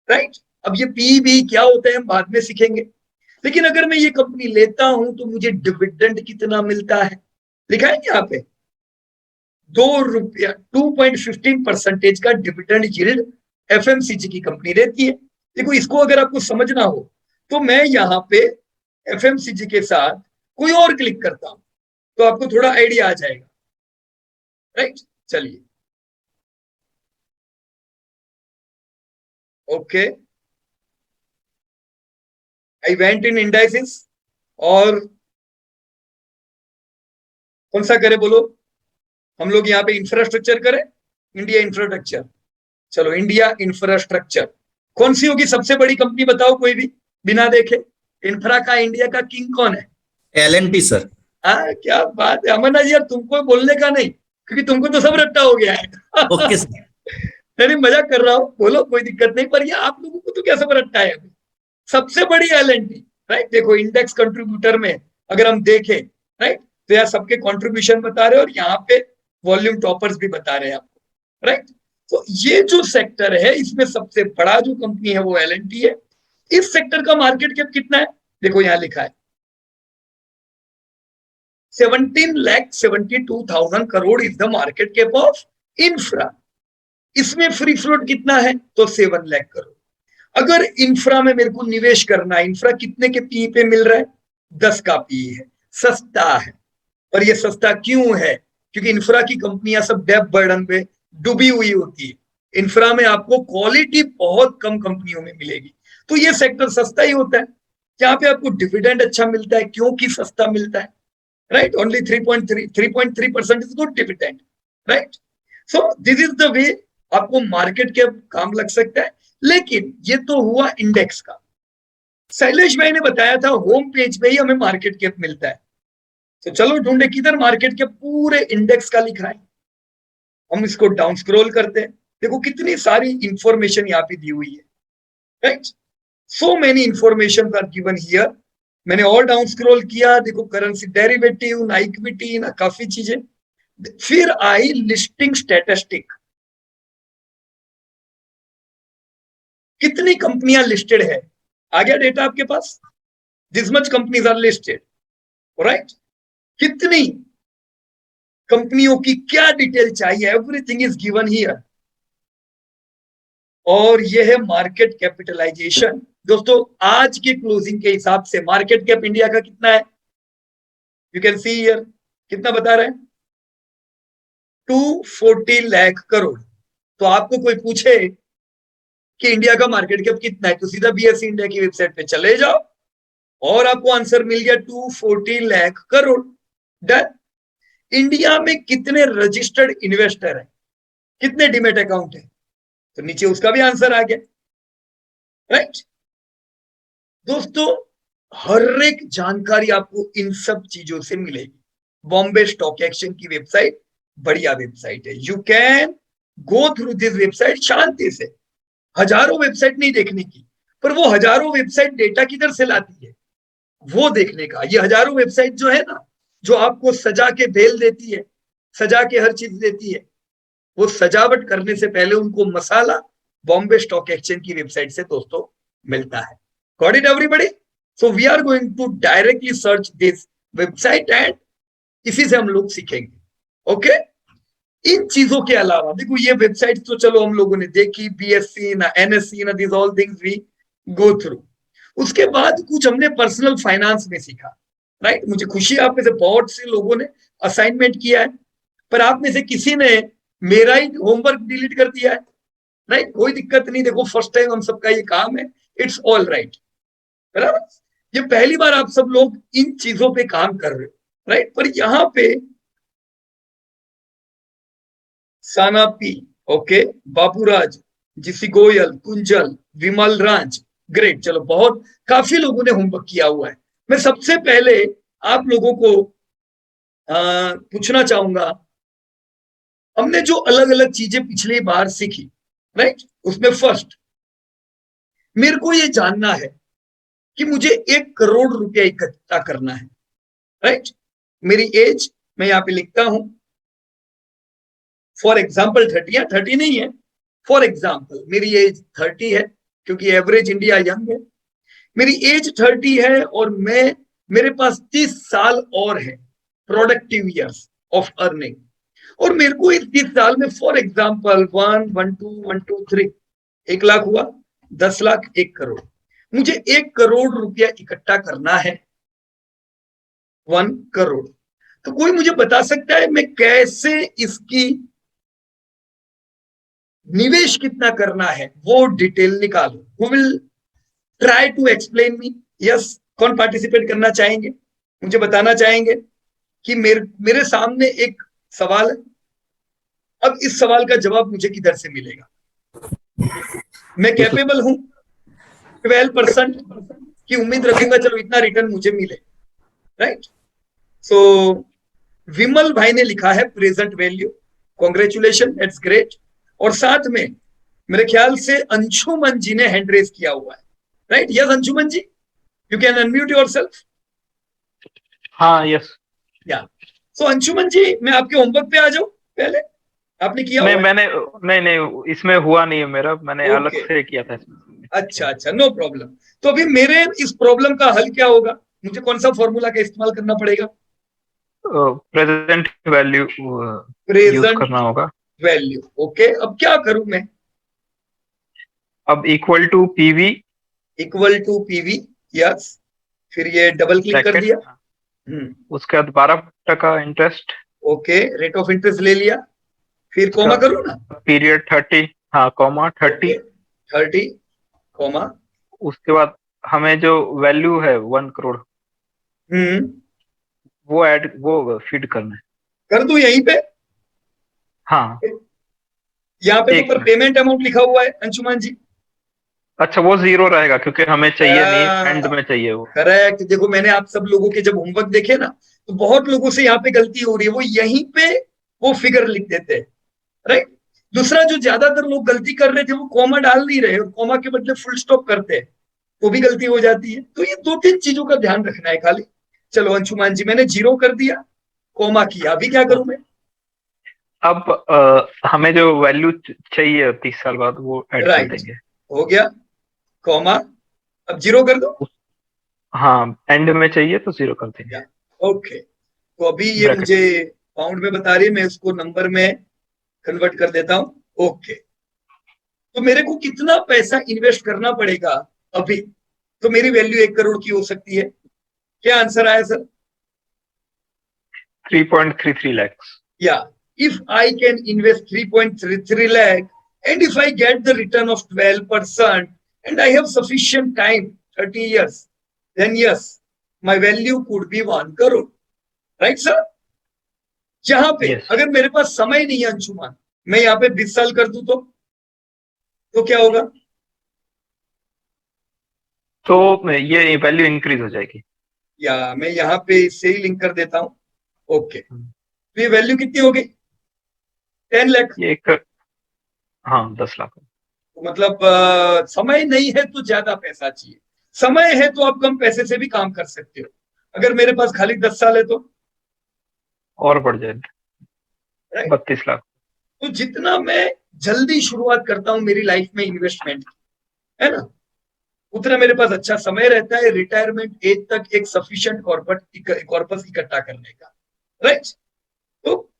राइट। अब ये पी भी क्या होता है हम बाद में सीखेंगे। लेकिन अगर मैं ये कंपनी लेता हूं तो मुझे डिविडेंड कितना मिलता है, लिखा है यहाँ पे ₹2, 2.15% का डिविडेंड यील्ड एफएमसीजी की कंपनी देती है। देखो इसको अगर आपको समझना हो तो मैं यहाँ पे एफएमसीजी के साथ कोई और क्लिक करता हूं तो आपको थोड़ा आइडिया आ जाएगा, राइट। चलिए okay, I went in indices और कौन सा करे बोलो, हम लोग यहाँ पे इंफ्रास्ट्रक्चर करें, इंडिया इंफ्रास्ट्रक्चर, चलो इंडिया इंफ्रास्ट्रक्चर, कौन सी होगी सबसे बड़ी कंपनी बताओ कोई भी बिना देखे, इंफ्रा का इंडिया का किंग कौन है? L&T sir. हाँ क्या बात है अमरनाथ जी, यार तुमको बोलने का नहीं, क्योंकि तुमको तो सब रट्टा हो गया है। Okay sir. नहीं मजाक कर रहा हूँ, बोलो कोई दिक्कत नहीं, पर ये आप लोगों को तो क्या सब रट्टा है अभी? सबसे बड़ी L&T, राइट। देखो इंडेक्स कंट्रीब्यूटर में अगर हम देखें, राइट, तो यार सबके कंट्रीब्यूशन बता रहे हैं और यहाँ पे वॉल्यूम टॉपर्स भी बता रहे हैं आपको, राइट। तो ये जो सेक्टर है इसमें सबसे बड़ा जो कंपनी है वो L&T है। इस सेक्टर का मार्केट कैप कितना है? देखो यहाँ लिखा है 17,72,000 crore is the market cap of infra. इसमें फ्री फ्लोट कितना है? तो 7 लाख करोड़। अगर इंफ्रा में मेरे को निवेश करना है, इंफ्रा कितने के पी पे मिल रहा है? 10 का पी है, सस्ता है। और ये सस्ता क्यों है? क्योंकि इंफ्रा की कंपनियां सब डेब्ट बर्डन पे डूबी हुई होती है। इंफ्रा में आपको क्वालिटी बहुत कम कंपनियों में मिलेगी, तो ये सेक्टर सस्ता ही होता है। यहाँ पे आपको डिविडेंड अच्छा मिलता है, क्योंकि सस्ता मिलता है, right. Only 3.3% is good dividend, right. So this is the वे आपको मार्केट कैप काम लग सकता है। लेकिन ये तो हुआ इंडेक्स का। शैलेश भाई ने बताया था होम पेज पे ही हमें मार्केट कैप मिलता है, तो चलो ढूंढे किधर मार्केट कैप पूरे इंडेक्स का लिखा है। हम इसको डाउन स्क्रॉल करते हैं, देखो कितनी सारी इंफॉर्मेशन यहाँ पे दी हुई है, right. So many information are given here. मैंने और डाउन स्क्रॉल किया, देखो करेंसी डेरिवेटिव, ना इक्विटी, ना काफी चीजें। फिर आई लिस्टिंग स्टैटिस्टिक, कितनी कंपनियां लिस्टेड है, आ गया डेटा आपके पास। This much companies are listed, right. कितनी कंपनियों की क्या डिटेल चाहिए, एवरीथिंग इज गिवन हियर। और यह है मार्केट कैपिटलाइजेशन। दोस्तों आज के क्लोजिंग के हिसाब से मार्केट कैप इंडिया का कितना है? यू कैन सी हियर, कितना बता रहे हैं? 240 लाख करोड़। तो आपको कोई पूछे कि इंडिया का मार्केट कैप कितना है, तो सीधा बीएसई इंडिया की वेबसाइट पे चले जाओ और आपको आंसर मिल गया 240 लाख करोड़। डन। इंडिया में कितने रजिस्टर्ड इन्वेस्टर हैं, कितने डीमेट अकाउंट है, तो नीचे उसका भी आंसर आ गया, राइट। दोस्तों हर एक जानकारी आपको इन सब चीजों से मिलेगी। बॉम्बे स्टॉक एक्सचेंज की वेबसाइट बढ़िया वेबसाइट है, you can go through this website शांति से। हजारों वेबसाइट नहीं देखने की, पर वो हजारों वेबसाइट डेटा किधर से लाती है वो देखने का। ये हजारों वेबसाइट जो है ना, जो आपको सजा के बेल देती है, सजा के हर चीज देती है, वो सजावट करने से पहले उनको मसाला बॉम्बे स्टॉक एक्सचेंज की वेबसाइट से दोस्तों मिलता है। Got it everybody? So we are going to directly search this website and इसी से हम लोग सीखेंगे, ओके। इन चीजों के अलावा देखो ये वेबसाइट तो चलो हम लोगों ने देखी, बीएससी ना एनएससी ना, this all things we go through. उसके बाद कुछ हमने पर्सनल फाइनेंस में सीखा, राइट। मुझे खुशी है आप में से बहुत से लोगों ने असाइनमेंट किया है, पर आप में से किसी ने मेरा ही होमवर्क डिलीट कर दिया है, राइट। कोई दिक्कत नहीं, देखो फर्स्ट टाइम हम सबका ये काम है, इट्स ऑल राइट, बराबर। ये पहली बार आप सब लोग इन चीजों पे काम कर रहे हो, राइट। पर यहां पे Sana P, okay, Baburaj, GC Goyal, Kunjal, Vimal Raj, great. चलो बहुत काफी लोगों ने होमवर्क किया हुआ है। मैं सबसे पहले आप लोगों को पूछना चाहूंगा, हमने जो अलग अलग चीजें पिछली बार सीखी, राइट, उसमें फर्स्ट मेरे को ये जानना है कि मुझे 1 करोड़ रुपया इकट्ठा करना है, राइट। मेरी एज मैं यहां पे लिखता हूं, फॉर एग्जाम्पल 30 है, 30 नहीं है, फॉर एग्जाम्पल मेरी एज 30 है, क्योंकि एवरेज इंडिया यंग है। मेरी एज 30 है और मेरे पास 30 साल और है प्रोडक्टिव ईयर्स ऑफ अर्निंग, और मेरे को इस 30 साल में फॉर एग्जाम्पल 1, 1, 2, 1, 2, 3 1 लाख हुआ, 10 लाख, 1 करोड़। मुझे 1 करोड़ रुपया इकट्ठा करना है, 1 करोड़। तो कोई मुझे बता सकता है मैं कैसे इसकी निवेश कितना करना है वो डिटेल निकालू? Who will try to explain me? Yes, कौन पार्टिसिपेट करना चाहेंगे, मुझे बताना चाहेंगे कि मेरे सामने एक सवाल है, अब इस सवाल का जवाब मुझे किधर से मिलेगा? मैं कैपेबल हूं 12% की उम्मीद रखूंगा, चलो इतना रिटर्न मुझे मिले, राइट? सो विमल भाई ने लिखा है present value, congratulation, it's great. और साथ में मेरे ख्याल से अंशुमन जी ने हैंड रेज किया हुआ है, right? Yes Anshuman ji, you can unmute yourself. हाँ यस। या सो अंशुमन जी, मैं आपके होमवर्क पे आ जाऊं पहले, आपने किया नहीं हुआ? मैंने नहीं इसमें हुआ नहीं है मेरा, मैंने अलग Okay. से किया था इसमें। अच्छा, नो प्रॉब्लम। तो अभी मेरे इस प्रॉब्लम का हल क्या होगा, मुझे कौन सा फॉर्मूला का इस्तेमाल करना पड़ेगा? प्रेजेंट वैल्यू यूज प्रेजेंट करना होगा। Value, okay. अब क्या करूं मैं? अब equal to PV, equal to PV, yes. फिर ये डबल क्लिक कर दिया, उसके बाद 12% interest, okay, rate of interest ले लिया, फिर कॉमा करूं ना? पीरियड 30, हाँ कॉमा 30, 30 कॉमा, उसके बाद हमें जो वैल्यू है 1 करोड़ वो फीड करना है। कर दूं यहीं पे? हाँ यहाँ पे तो एक पर मिनट। पेमेंट अमाउंट लिखा हुआ है अंशुमान जी। अच्छा वो 0 रहेगा क्योंकि हमें चाहिए नहीं, एंड में चाहिए वो। करेक्ट। देखो मैंने आप सब लोगों के जब होमवर्क देखे ना, तो बहुत लोगों से यहाँ पे गलती हो रही है, वो यहीं पे वो फिगर लिख देते हैं, राइट? दूसरा जो ज्यादातर लोग गलती कर रहे थे, वो कॉमा डाल नहीं रहे और कॉमा के बदले फुल स्टॉप करते हैं, तो भी गलती हो जाती है। तो ये 2-3 चीजों का ध्यान रखना है खाली। चलो अंशुमान जी, मैंने 0 कर दिया, कॉमा किया, अभी क्या करूं मैं? अब हमें जो वैल्यू चाहिए 30 साल बाद वो ऐड कर राइट, देंगे। हो गया, कॉमा, अब 0 कर दो। हाँ एंड में चाहिए तो 0 कर देंगे। ओके, तो अभी ये Bracket. मुझे पाउंड में बता रही है, मैं उसको नंबर में कन्वर्ट कर देता हूं। ओके, तो मेरे को कितना पैसा इन्वेस्ट करना पड़ेगा अभी, तो मेरी वैल्यू 1 करोड़ की हो सकती है? क्या आंसर आया sir? 3.33 lakhs. Yeah, if I can invest 3.33 lakh and if I get the return of 12% and I have sufficient time, 30 years, then yes, my value could be 1 crore. Right sir? जहां पे Yes. अगर मेरे पास समय नहीं है अंशुमान, मैं यहाँ पे 20 साल कर दूं तो क्या होगा? तो ये वैल्यू इंक्रीज हो जाएगी। या मैं यहाँ पे इससे ही लिंक कर देता हूं। ओके, तो ये वैल्यू कितनी हो गई? 10 लाख। ये हाँ 10 लाख। तो मतलब समय नहीं है तो ज्यादा पैसा चाहिए, समय है तो आप कम पैसे से भी काम कर सकते हो। अगर मेरे पास खाली 10 साल है तो और बढ़ जाएगा 32 लाख। तो जितना मैं जल्दी शुरुआत करता हूं मेरी लाइफ में इन्वेस्टमेंट की, है ना, उतना मेरे पास अच्छा समय रहता है रिटायरमेंट एज तक एक सफिशिएंट कॉर्पस इकट्ठा करने का, राइट? तो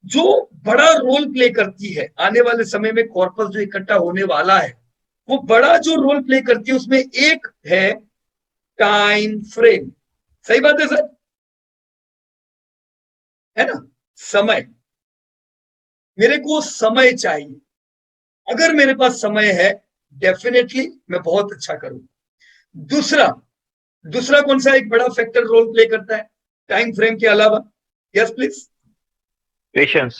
जो बड़ा रोल प्ले करती है आने वाले समय में कॉर्पस जो इकट्ठा होने वाला है, वो बड़ा जो रोल प्ले करती है उसमें एक है टाइम फ्रेम। सही बात है सर, है ना? समय, मेरे को समय चाहिए। अगर मेरे पास समय है डेफिनेटली मैं बहुत अच्छा करूंगा। दूसरा कौन सा एक बड़ा फैक्टर रोल प्ले करता है टाइम फ्रेम के अलावा? Yes please. पेशेंस।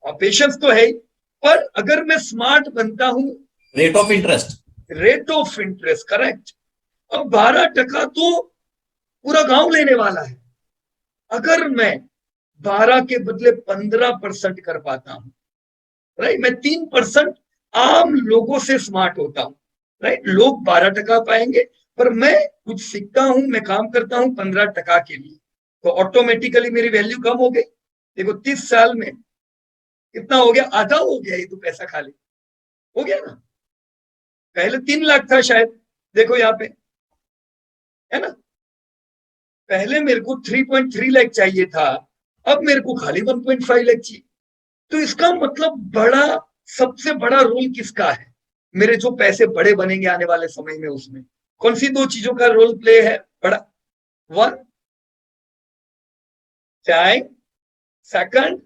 पेशेंस तो है ही, पर अगर मैं स्मार्ट बनता हूं, rate of interest. Rate of interest, correct. अब 12% तो पूरा गांव लेने वाला है। अगर मैं 12 के बदले 15% कर पाता हूं, राइट, मैं 3% आम लोगों से स्मार्ट होता हूं, राइट? लोग 12% पाएंगे, पर मैं कुछ सीखता हूं, मैं काम करता हूं 15% के लिए, तो ऑटोमेटिकली मेरी वैल्यू कम हो गई। देखो 30 साल में कितना हो गया? आधा हो गया ये तो पैसा, खाली हो गया ना। पहले 3 लाख था शायद, देखो यहाँ पे, है ना? पहले मेरे को 3.3 लाख चाहिए था, अब मेरे को खाली 1.5 लाख चाहिए। तो इसका मतलब सबसे बड़ा रोल किसका है? मेरे जो पैसे बड़े बनेंगे आने वाले समय में, उसमें कौन सी 2 चीजों का रोल प्ले है बड़ा? 1 time, second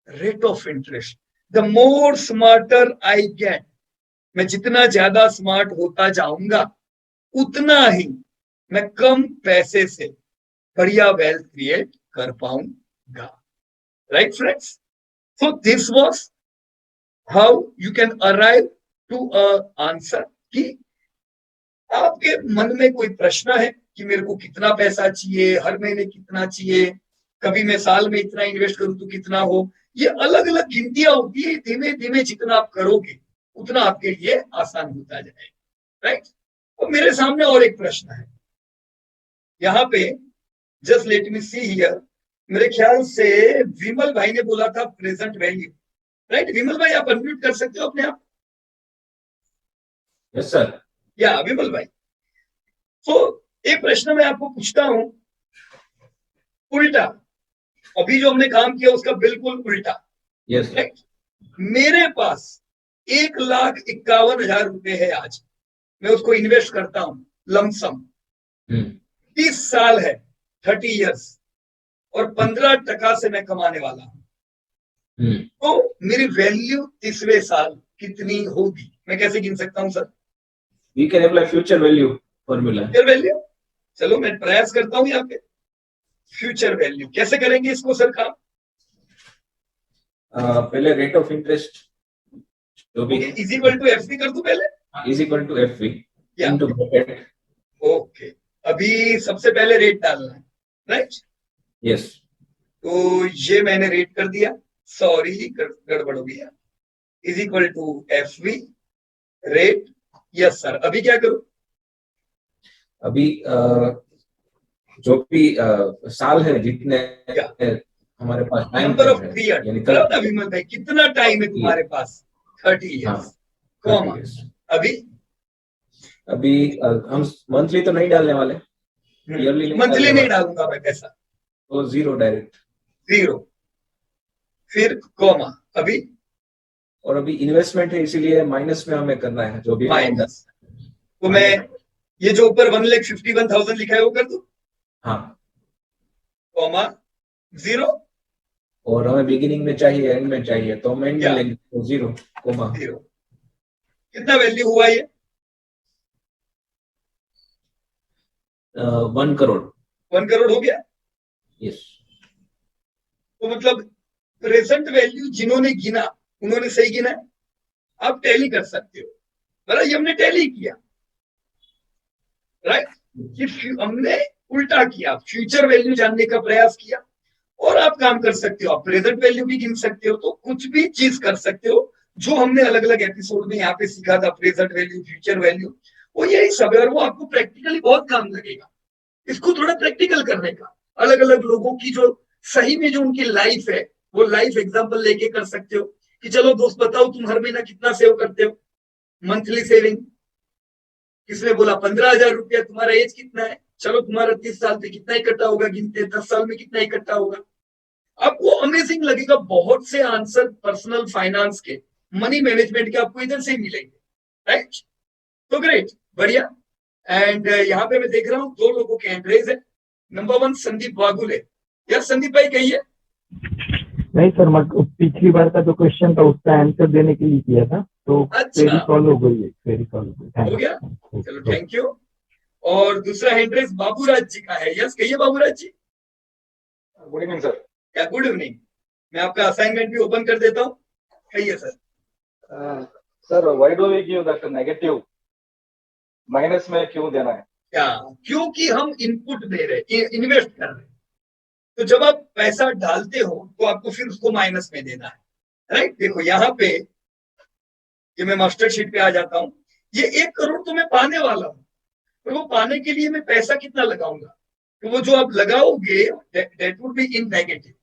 rate of interest. The more smarter I get, मैं जितना ज्यादा स्मार्ट होता जाऊंगा उतना ही मैं कम पैसे से बढ़िया वेल्थ क्रिएट कर पाऊंगा। Right friends, so this was how you can arrive to a answer कि आपके मन में कोई प्रश्न है कि मेरे को कितना पैसा चाहिए, हर महीने कितना चाहिए, कभी मैं साल में इतना इन्वेस्ट करूं तो कितना हो, ये अलग अलग गिनतियां होती है। धीमे धीमे जितना आप करोगे उतना आपके लिए आसान होता जाएगा। राइट, और मेरे सामने और एक प्रश्न है यहाँ पे, just let me see here. मेरे ख्याल से विमल भाई ने बोला था प्रेजेंट वैल्यू। राइट, विमल भाई आप अनम्यूट कर सकते हो अपने आप? Yes sir. या विमल भाई, तो एक प्रश्न मैं आपको पूछता हूं, उल्टा, अभी जो हमने काम किया उसका बिल्कुल उल्टा। Yes sir. मेरे पास 1,51,000 रुपए है आज, मैं उसको इन्वेस्ट करता हूं लमसम, 30 साल है, 30 इयर्स, और 15% से मैं कमाने वाला हूं, तो मेरी वैल्यू 30वें साल कितनी होगी? मैं कैसे गिन सकता हूं sir? We can apply future value formula. Future value, चलो मैं प्रयास करता हूं यहाँ पे। फ्यूचर वैल्यू कैसे करेंगे इसको सर काम? पहले रेट ऑफ इंटरेस्ट जो भी इज इक्वल टू एफ कर दूं पहले? Is equal to F into bracket. Okay, अभी सबसे पहले रेट डालना है, राइट? यस। तो ये मैंने रेट कर दिया, सॉरी गड़बड़ हो गया, is equal to F rate. Yes sir, अभी क्या करूं? अभी जो भी साल है जितने हमारे पास टाइम नंबर ऑफ पीरियड, विमल भाई कितना टाइम है तुम्हारे पास? 30 इयर्स, कॉमा। अभी हम मंथली तो नहीं डालने वाले, मंथली नहीं डालूंगा मैं पैसा, तो जीरो, डायरेक्ट जीरो, फिर कॉमा। अभी और अभी इन्वेस्टमेंट है इसीलिए माइनस में हमें करना है जो भी माइनस। तो मैं ये जो ऊपर 1,51,000 लिखा है वो कर दूं? हाँ, कॉमा, जीरो, और हमें बिगिनिंग में चाहिए, एंड में चाहिए, तो हम एंड में लेंगे, तो जीरो, कॉमा, जीरो। कितना वैल्यू हुआ ये? 1 करोड़। 1 करोड़ हो गया। यस। तो मतलब प्रेजेंट वैल्यू जिन्होंने गिना उन्होंने सही गिना है, आप टैली कर सकते हो। बराबर, ये हमने टैली किया, राइट? ये हमने उल्टा किया, फ्यूचर वैल्यू जानने का प्रयास किया, और आप काम कर सकते हो, आप प्रेजेंट वैल्यू भी गिन सकते हो, तो कुछ भी चीज कर सकते हो जो हमने अलग अलग एपिसोड में यहाँ पे सीखा था, प्रेजेंट वैल्यू, फ्यूचर वैल्यू, वो यही सब है, और वो आपको प्रैक्टिकली बहुत काम लगेगा। इसको थोड़ा प्रैक्टिकल करने का, अलग अलग लोगों की जो सही में जो उनकी लाइफ है वो लाइफ एग्जांपल लेके कर सकते हो कि चलो दोस्त बताओ तुम हर महीना कितना सेव करते हो, मंथली सेविंग। किसने बोला 15,000 रुपया? तुम्हारा एज कितना है? चलो तुम्हारा 30 साल पे कितना इकट्ठा होगा, गिनते 10 साल में कितना इकट्ठा होगा। आपको अमेजिंग लगेगा, बहुत से आंसर पर्सनल फाइनेंस के, मनी मैनेजमेंट के आपको इधर से ही मिलेंगे, राइट? तो ग्रेट, बढ़िया। एंड यहाँ पे मैं देख रहा हूँ 2 लोगों के हैंड रेज है। नंबर 1 संदीप वागुले। यार संदीप भाई कहिए। नहीं सर, पिछली बार का जो क्वेश्चन था उसका आंसर देने के लिए किया था, तो क्वेरी सॉल्व हो गई है, क्वेरी सॉल्व हो गया। चलो थैंक यू। और दूसरा हैंड रेज बाबूराज जी का है। यस कहिए Baburaj ji. Good evening sir. क्या गुड इवनिंग। मैं आपका असाइनमेंट भी ओपन कर देता हूँ, कहिए sir. Sir why do we give that negative, minus में क्यों देना है? क्या? क्योंकि हम इनपुट दे रहे, इन्वेस्ट कर रहे, तो जब आप पैसा डालते हो तो आपको फिर उसको माइनस में देना है, राइट? देखो यहाँ पे, ये मैं मास्टर शीट पे आ जाता हूँ, ये 1 करोड़ तो मैं पाने वाला हूँ, तो वो पाने के लिए मैं पैसा कितना लगाऊंगा? तो वो जो आप लगाओगे that would be in negative,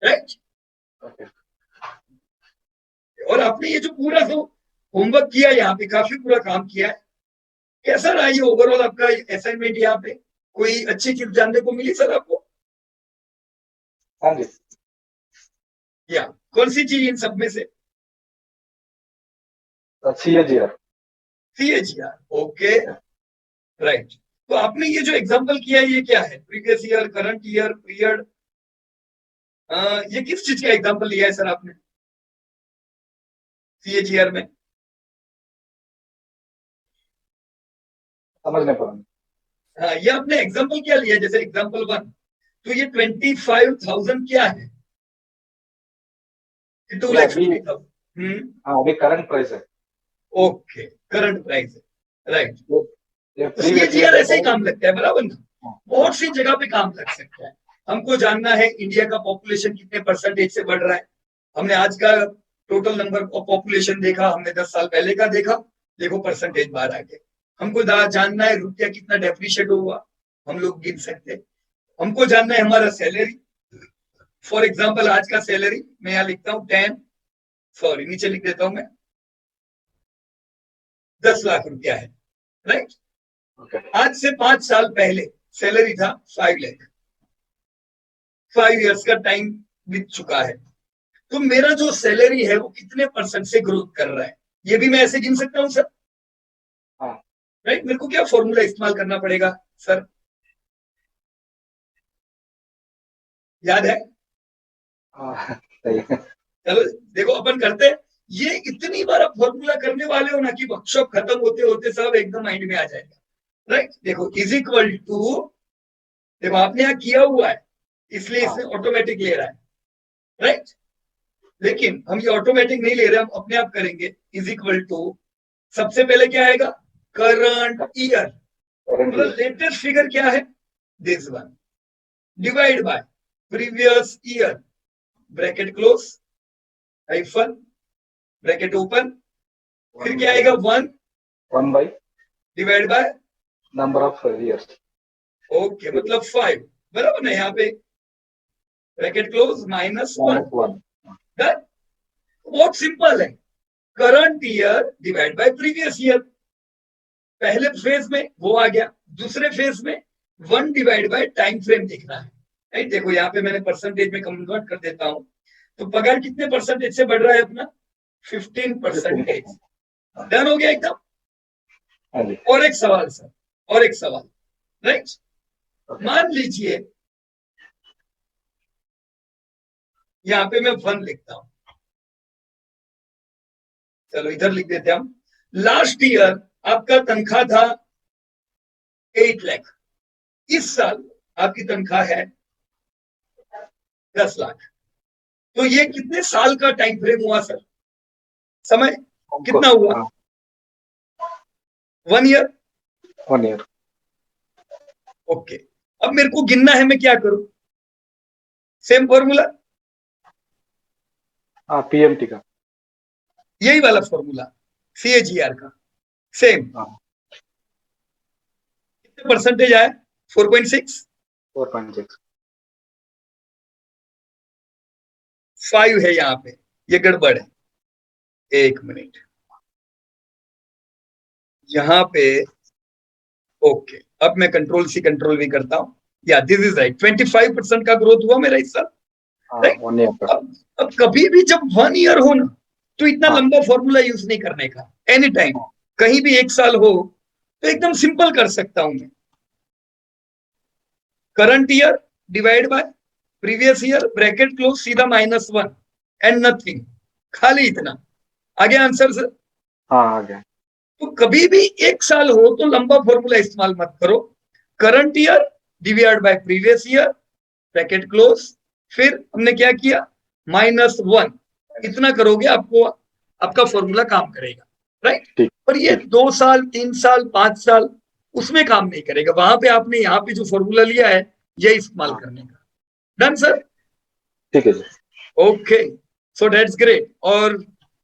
right? और आपने ये जो पूरा जो होमवर्क किया यहाँ पे, काफी पूरा काम किया है। कैसा रहा ये ओवरऑल आपका असाइनमेंट? यहाँ पे कोई अच्छी चीज जानने को मिली सर आपको? हाँ जी। या कौन सी चीज इन सब में से? CAGR। CAGR, okay, right. तो आपने ये जो एग्जांपल किया ये क्या है? Previous year, current year, period, ये किस चीज का एग्जांपल लिया है सर आपने CAGR में? समझ नहीं पा हाँ, ये आपने एग्जाम्पल क्या लिया, जैसे एग्जाम्पल 1, तो ये 25,000 क्या है, 2,50,000। हाँ, अभी करंट प्राइस है। ओके, करंट प्राइस है, राइट। ये सीएजीआर ऐसे ही काम लगता है, बराबर ना, हाँ। बहुत सी जगह पे काम लग सकता है। हमको जानना है इंडिया का पॉपुलेशन कितने परसेंटेज से बढ़ रहा है, हमने आज का टोटल नंबर ऑफ पॉपुलेशन देखा, हमने 10 साल पहले का देखा, देखो परसेंटेज बाहर आ गए। हमको जानना है रुपया कितना डेप्रिशिएट हुआ, हम लोग गिन सकते हैं। हमको जानना है हमारा सैलरी, फॉर एग्जाम्पल आज का सैलरी मैं यहाँ लिखता हूँ नीचे लिख देता हूं मैं, 10 लाख रुपया है, राइट। आज से 5 साल पहले सैलरी था 5 लाख, 5 इयर्स का टाइम बीत चुका है, तो मेरा जो सैलरी है वो कितने परसेंट से ग्रोथ कर रहा है, ये भी मैं ऐसे गिन सकता हूं सर, राइट। मेरे को क्या फॉर्मूला इस्तेमाल करना पड़ेगा सर, याद है? चलो देखो अपन करते हैं, ये इतनी बार आप फॉर्मूला करने वाले हो ना कि वर्कशॉप खत्म होते होते सब एकदम माइंड में आ जाएगा, राइट। देखो इज इक्वल टू, देखो आपने यहाँ किया हुआ है इसलिए इसने ऑटोमेटिक ले रहा है, राइट। लेकिन हम ये ऑटोमेटिक नहीं ले रहे, हम अपने आप करेंगे। इज इक्वल टू, सबसे पहले क्या आएगा, करंट ईयर, मतलब लेटेस्ट फिगर क्या है, this one, divide by previous year, bracket close, hyphen, bracket open, फिर क्या आएगा 1 by divide by number of years. Okay, मतलब 5, बराबर ना, यहाँ पे ब्रैकेट क्लोज -1, बहुत सिंपल है, current year divide by previous year. पहले फेज में वो आ गया, दूसरे फेज में 1 डिवाइड बाय टाइम फ्रेम देखना है, राइट। देखो यहाँ पे मैंने परसेंटेज में कन्वर्ट कर देता हूं, तो पगार कितने परसेंटेज से बढ़ रहा है अपना, 15%। डन हो गया एकदम। और एक सवाल सर, और एक सवाल, राइट। मान लीजिए यहाँ पे मैं 1 लिखता हूं, चलो इधर लिख देते हैं हम। लास्ट ईयर आपका तनख्वाह था 8 लाख, इस साल आपकी तनख्वाह है 10 लाख, तो ये कितने साल का टाइम फ्रेम हुआ सर, समय कितना हुआ, 1 ईयर। 1 ईयर। ओके, अब मेरे को गिनना है, मैं क्या करूं, सेम फॉर्मूला, पीएमटी का, यही वाला फॉर्मूला सीएजीआर का, सेम। कितने परसेंटेज आया, 4.6, 4.6, 5 है यहाँ पे, ये गड़बड़ है, 1 मिनट, यहाँ पे ओके। अब मैं कंट्रोल सी कंट्रोल भी करता हूं, या दिस इज राइट, 25% का ग्रोथ हुआ मेरा इस साल, राइट। 1 ईयर का। अब कभी भी जब 1 ईयर हो ना, तो इतना लंबा फॉर्मूला यूज नहीं करने का, एनी टाइम, कहीं भी 1 साल हो तो एकदम सिंपल कर सकता हूं मैं, current year divide by previous year, bracket close, सीधा -1 एंड नथिंग, खाली इतना। आगे आंसर सर, हाँ आ गया। तो कभी भी 1 साल हो तो लंबा फॉर्मूला इस्तेमाल मत करो, current year divide by previous year, bracket close, फिर हमने क्या किया, -1, इतना करोगे आपको आपका फॉर्मूला काम करेगा, राइट। पर ये 2 साल 3 साल 5 साल उसमें काम नहीं करेगा, वहां पे आपने यहाँ पे जो फॉर्मूला लिया है ये इस्तेमाल करने का। डन सर, ठीक है sir. Okay, so that's great. और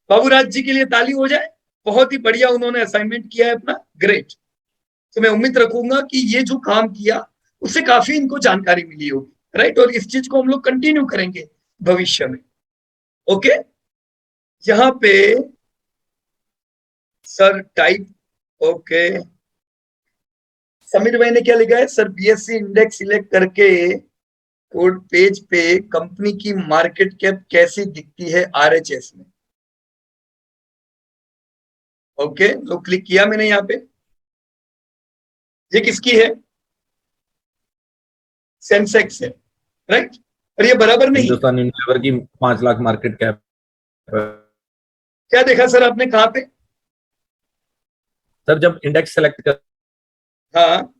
बाबूराज जी के लिए ताली हो जाए, बहुत ही बढ़िया उन्होंने असाइनमेंट किया है अपना, ग्रेट। तो मैं उम्मीद रखूंगा कि ये जो काम किया उससे काफी इनको जानकारी मिली होगी, राइट। और इस चीज को हम लोग कंटिन्यू करेंगे भविष्य में, ओके। यहाँ पे सर टाइप, ओके, समीर भाई ने क्या लिखा है सर, बीएससी इंडेक्स सिलेक्ट करके कोड पेज पे कंपनी की मार्केट कैप कैसी दिखती है आरएचएस में, ओके। लो क्लिक किया मैंने यहाँ पे, ये किसकी है, सेंसेक्स है, राइट। और ये बराबर नहीं, हिंदुस्तान यूनिलीवर की 5 लाख मार्केट कैप। क्या देखा सर आपने, कहां पे सर जब इंडेक्स सेलेक्ट कर, हाँ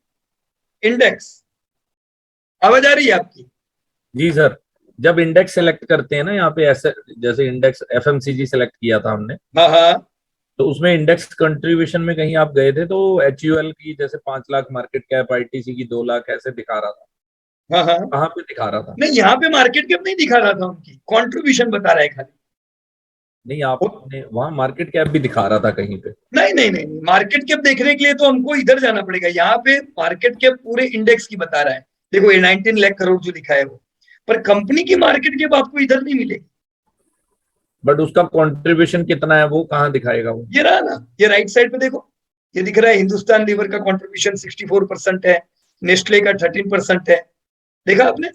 इंडेक्स, आवाज आ रही है आपकी? जी सर, जब इंडेक्स सेलेक्ट करते हैं ना यहाँ पे, ऐसे जैसे इंडेक्स एफएमसीजी सेलेक्ट किया था हमने, हाँ हाँ तो उसमें इंडेक्स कंट्रीब्यूशन में कहीं आप गए थे तो एचयूएल की जैसे 5 लाख मार्केट कैप, आईटीसी की 2 लाख ऐसे दिखा रहा था, हाँ हाँ। कहाँ पे दिखा रहा था? नहीं, यहाँ पे मार्केट कैप नहीं दिखा रहा था, उनकी कंट्रीब्यूशन बता रहा है खाली। नहीं, आपने वहां मार्केट कैप भी दिखा रहा था कहीं पे। नहीं नहीं नहीं, मार्केट कैप देखने के लिए तो हमको इधर जाना पड़ेगा। यहाँ पे मार्केट कैप पूरे इंडेक्स की बता रहा है। देखो ये 19 लाख करोड़ जो लिखा है वो, पर कंपनी की मार्केट कैप आपको इधर नहीं मिलेगी। बट उसका कंट्रीब्यूशन कितना है वो कहाँ दिखाएगा वो? ये रहा ना, ये राइट साइड पे देखो, ये दिख रहा है हिंदुस्तान लीवर का कंट्रीब्यूशन 64% है, नेस्ले का 13% है, देखा आपने?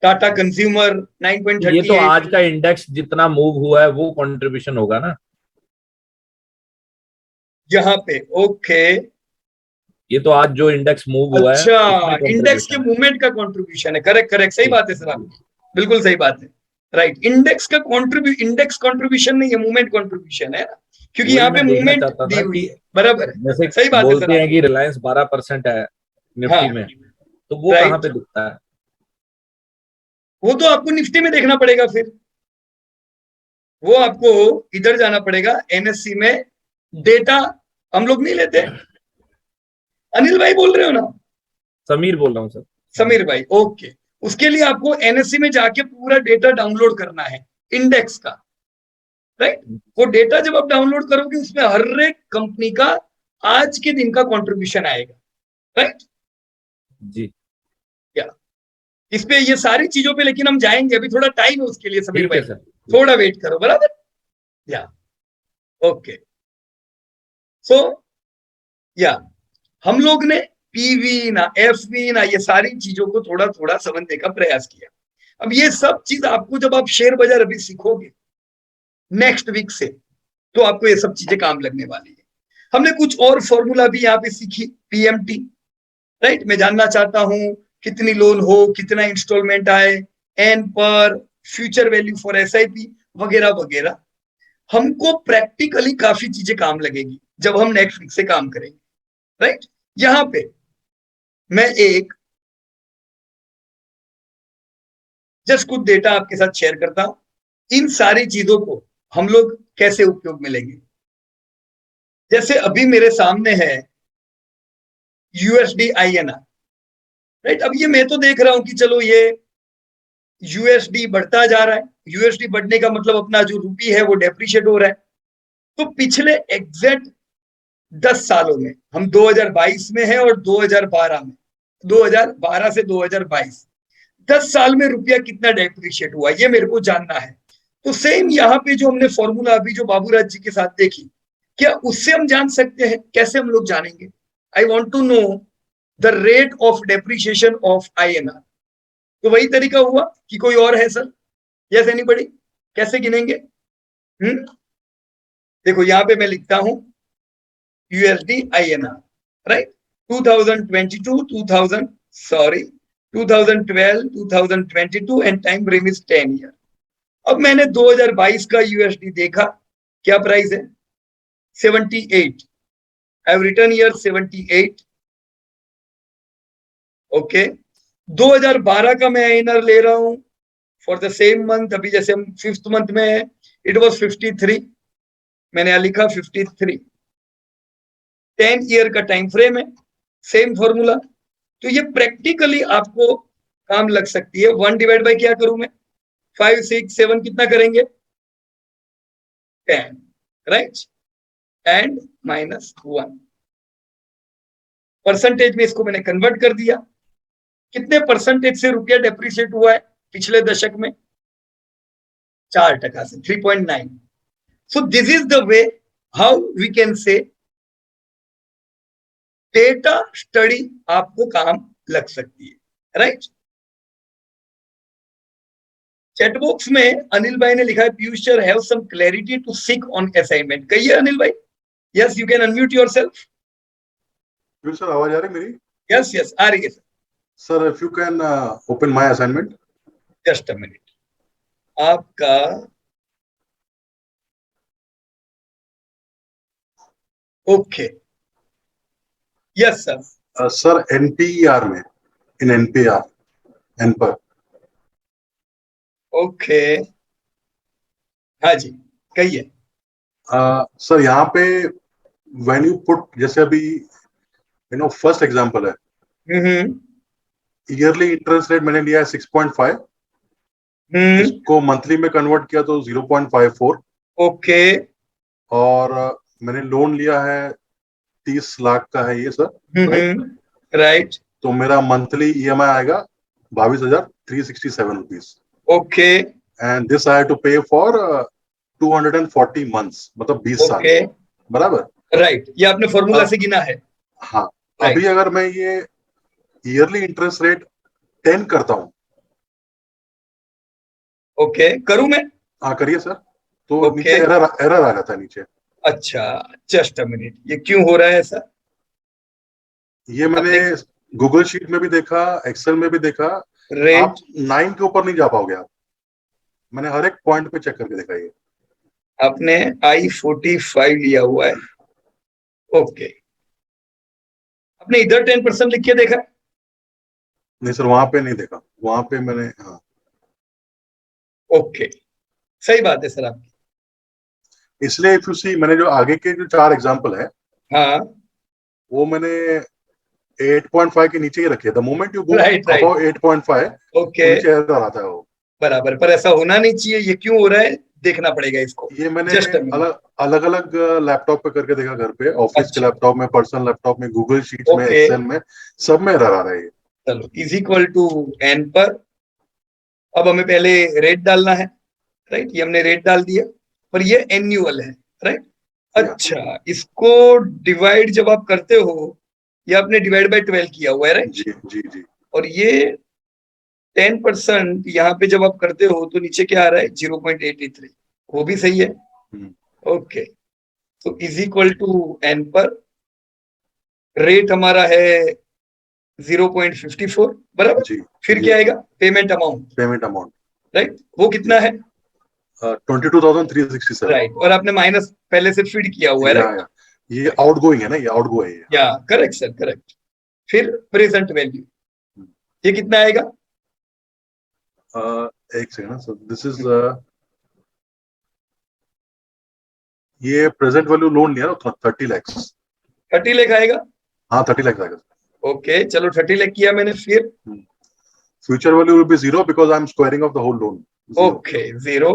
टाटा कंज्यूमर ये तो 9.38। आज का इंडेक्स जितना मूव हुआ है वो कंट्रीब्यूशन होगा ना? यहाँ पे ओके, ये तो आज जो इंडेक्स मूव हुआ है अच्छा, उसमें इंडेक्स के contribution है। मूवमेंट का कंट्रीब्यूशन है। करेक्ट करेक्ट, सही बात है सर आपकी, बिल्कुल सही बात है। राइट, इंडेक्स का इंडेक्स कंट्रीब्यूशन नहीं है, मूवमेंट कंट्रीब्यूशन है ना, क्योंकि वही यहाँ पे मैं देखना मूवमेंट चाहता दी था हुई कि है। बराबर है, जैसे सही बात है सर बोलते हैं आपकी। कि रिलायंस 12% है निफ्टी हाँ में, तो वो कहाँ राइट, पे दिखता है? वो तो आपको निफ्टी में देखना पड़ेगा फिर, वो आपको इधर जाना पड़ेगा एनएससी में। डेटा हम लोग नहीं लेते। अनिल भाई बोल रहे हो ना? समीर बोल रहा हूँ सर। समीर भाई, ओके। उसके लिए आपको एनएससी में जाके पूरा डेटा डाउनलोड करना है इंडेक्स का, राइट। वो डेटा जब आप डाउनलोड करोगे उसमें हर एक कंपनी का आज के दिन का कंट्रीब्यूशन आएगा, राइट। जी या इस पे ये सारी चीजों पे लेकिन हम जाएंगे, अभी थोड़ा टाइम है उसके लिए समीर ठीक भाई, है सर। थोड़ा वेट करो, बराबर। या ओके, सो या हम लोग ने पीवी ना एफवी ना ये सारी चीजों को थोड़ा थोड़ा समझने का प्रयास किया। अब ये सब चीज आपको जब आप शेयर बाजार अभी सीखोगे नेक्स्ट वीक से, तो आपको ये सब चीजें काम लगने वाली है। हमने कुछ और फॉर्मूला भी यहाँ पे सीखी, पीएमटी, राइट। मैं जानना चाहता हूं कितनी लोन हो, कितना इंस्टॉलमेंट आए, एन पर, फ्यूचर वैल्यू फॉर एसआईपी वगैरह वगैरह। हमको प्रैक्टिकली काफी चीजें काम लगेगी जब हम नेक्स्ट वीक से काम करेंगे, राइट। यहां पे मैं एक जस्ट कुछ डेटा आपके साथ शेयर करता हूं, इन सारी चीजों को हम लोग कैसे उपयोग में लेंगे। जैसे अभी मेरे सामने है यूएसडी आईएनआर, राइट। अब ये मैं तो देख रहा हूं कि चलो ये यूएसडी बढ़ता जा रहा है, यूएसडी बढ़ने का मतलब अपना जो रूपी है वो डेप्रिशिएट हो रहा है। तो पिछले एग्जैक्ट 10 सालों में, हम 2022 में है और 2012 में, 2012 से 2022, 10 साल में रुपया कितना डेप्रिशिएट हुआ ये मेरे को जानना है। तो सेम यहाँ पे जो हमने फॉर्मूला अभी जो बाबूराज जी के साथ देखी, क्या उससे हम जान सकते हैं? कैसे हम लोग जानेंगे? I want to know the rate of depreciation of INR. तो वही तरीका हुआ कि कोई और है सर? Yes anybody? कैसे गिनेंगे? देखो यहाँ पे मैं लिखता हूं USD INR, right. 2022 2000 sorry 2012 2022 and time frame is 10 year. अब मैंने 2022 का यूएसडी देखा, क्या प्राइस है? 78। I have return here 78, okay. 2012 का मैं आईएनआर ले रहा हूं फॉर द सेम मंथ, अभी जैसे हम 5th मंथ में है, इट वाज 53, मैंने यहां लिखा 53। 10 ईयर का टाइम फ्रेम है, सेम फॉर्मूला। तो ये प्रैक्टिकली आपको काम लग सकती है। 1 डिवाइड बाय क्या करूं मैं? 5 6 7 कितना करेंगे? 10, राइट, एंड -1 परसेंटेज में इसको मैंने कन्वर्ट कर दिया। कितने परसेंटेज से रुपया डेप्रिशिएट हुआ है पिछले दशक में? 4% से, 3.9। So this is the way how we can say data study आपको काम लग सकती है, राइट। चैटबॉक्स में अनिल भाई ने लिखा है Piyush sir have some clarity to seek on assignment. कहिए अनिल भाई। Yes, you can unmute yourself. Sir आवाज आ रही मेरी? यस यस, आ रही है sir. Sir if you can open my assignment. Just a minute, आपका okay, yes sir, sir NPR में, इन एनपीआर, एन पर। ओके, हाँ जी, कहिए। सर यहाँ पे व्हेन यू पुट, जैसे अभी फर्स्ट एग्जांपल है, ईयरली इंटरेस्ट रेट मैंने लिया है 6.5, इसको मंथली में कन्वर्ट किया तो 0.54। ओके, और मैंने लोन लिया है 30 लाख का है ये सर, राइट। तो मेरा मंथली ईएमआई आएगा 22,367 rupees. Okay, and this I have to pay for 240 months, मतलब 20 साल, ओके, बराबर। राइट, ये आपने फॉर्मूला से गिना है। हाँ, Right. अभी अगर मैं ये ईयरली इंटरेस्ट रेट 10 करता हूँ, ओके, करूं मैं? हाँ करिए सर, तो Okay. नीचे एरर आ जाता है नीचे। अच्छा, जस्ट अ मिनट, ये क्यों हो रहा है ऐसा? ये मैंने गूगल शीट में भी देखा, एक्सेल में भी देखा, रेट आप 9 के ऊपर नहीं जा पाओगे आप। मैंने हर एक पॉइंट पे चेक करके देखा ये। आपने I-45 लिया हुआ है, ओके, आपने इधर 10% लिख के देखा? नहीं सर, वहां पे नहीं देखा, वहां पे मैंने, हाँ। ओके, सही बात है सर आपकी। इसलिए इफ यू सी, मैंने जो आगे के जो 4 एग्जांपल है, हाँ, वो मैंने 8.5 के नीचे ही रखे। The moment you go Right. Above 8.5, okay, नीचे एरर आता है वो। बराबर, पर ऐसा होना नहीं चाहिए। ये क्यों हो रहा है, देखना पड़ेगा इसको। ये मैंने Just a minute. अलग अलग लैपटॉप पे करके देखा, घर पे, ऑफिस के अच्छा। लैपटॉप में, पर्सनल लैपटॉप में, गूगल शीट्स में, Okay. एक्सेल में, सब में एरर आ रहा है ये। चलो, इज इक्वल टू n पर, अब हमें पहले रेट डालना है, राइट, ये हमने रेट डाल दिया, पर ये एन्युअल है, राइट। अच्छा, इसको डिवाइड जब आप करते हो, ये आपने डिवाइड बाय 12 किया हुआ है, राइट। जी जी जी। और ये 10% यहाँ पे जब आप करते हो तो नीचे क्या आ रहा है, 0.83, वो भी सही है। ओके, तो इज इक्वल टू n पर रेट हमारा है 0.54, बराबर जी। फिर क्या आएगा, पेमेंट अमाउंट, राइट, वो कितना है, 22,367, राइट, और आपने माइनस पहले से फीड किया हुआ है, राइट। ये आउटगोइंग है ना, ये आउटगोइंग है। या करेक्ट सर, करेक्ट। फिर प्रेजेंट वैल्यू, ये कितना आएगा, एक सेकंड सर, दिस इज ये प्रेजेंट वैल्यू लोन लिया ना 30 लाख। 30 लाख आएगा, हाँ 30 लाख आएगा। ओके, चलो 30 लाख किया मैंने, फिर future value will be 0 because I am squaring off the whole loan. Okay, 0,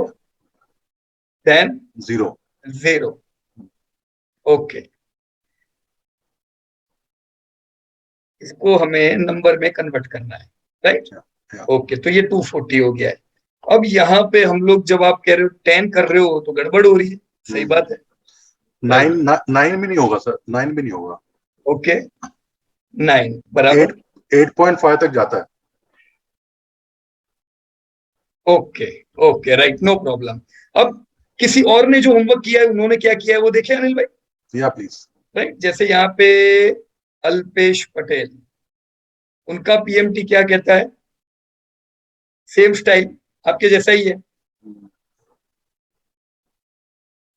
then 0, okay, इसको हमें नंबर में कन्वर्ट करना है, राइट। ओके, तो ये 240 हो गया है। अब यहाँ पे हम लोग, जब आप कह रहे हो 10 कर रहे हो तो गड़बड़ हो रही है, सही बात है। 9 भी नहीं होगा सर, 9 भी नहीं होगा। ओके, 9 बराबर 8.5 तक जाता है। Okay, okay, right, no problem. अब किसी और ने जो होमवर्क किया है, उन्होंने क्या किया है वो देखे अनिल भाई? या प्लीज। राइट, जैसे यहाँ पे अल्पेश पटेल, उनका पीएमटी क्या कहता है, सेम स्टाइल आपके जैसा ही है,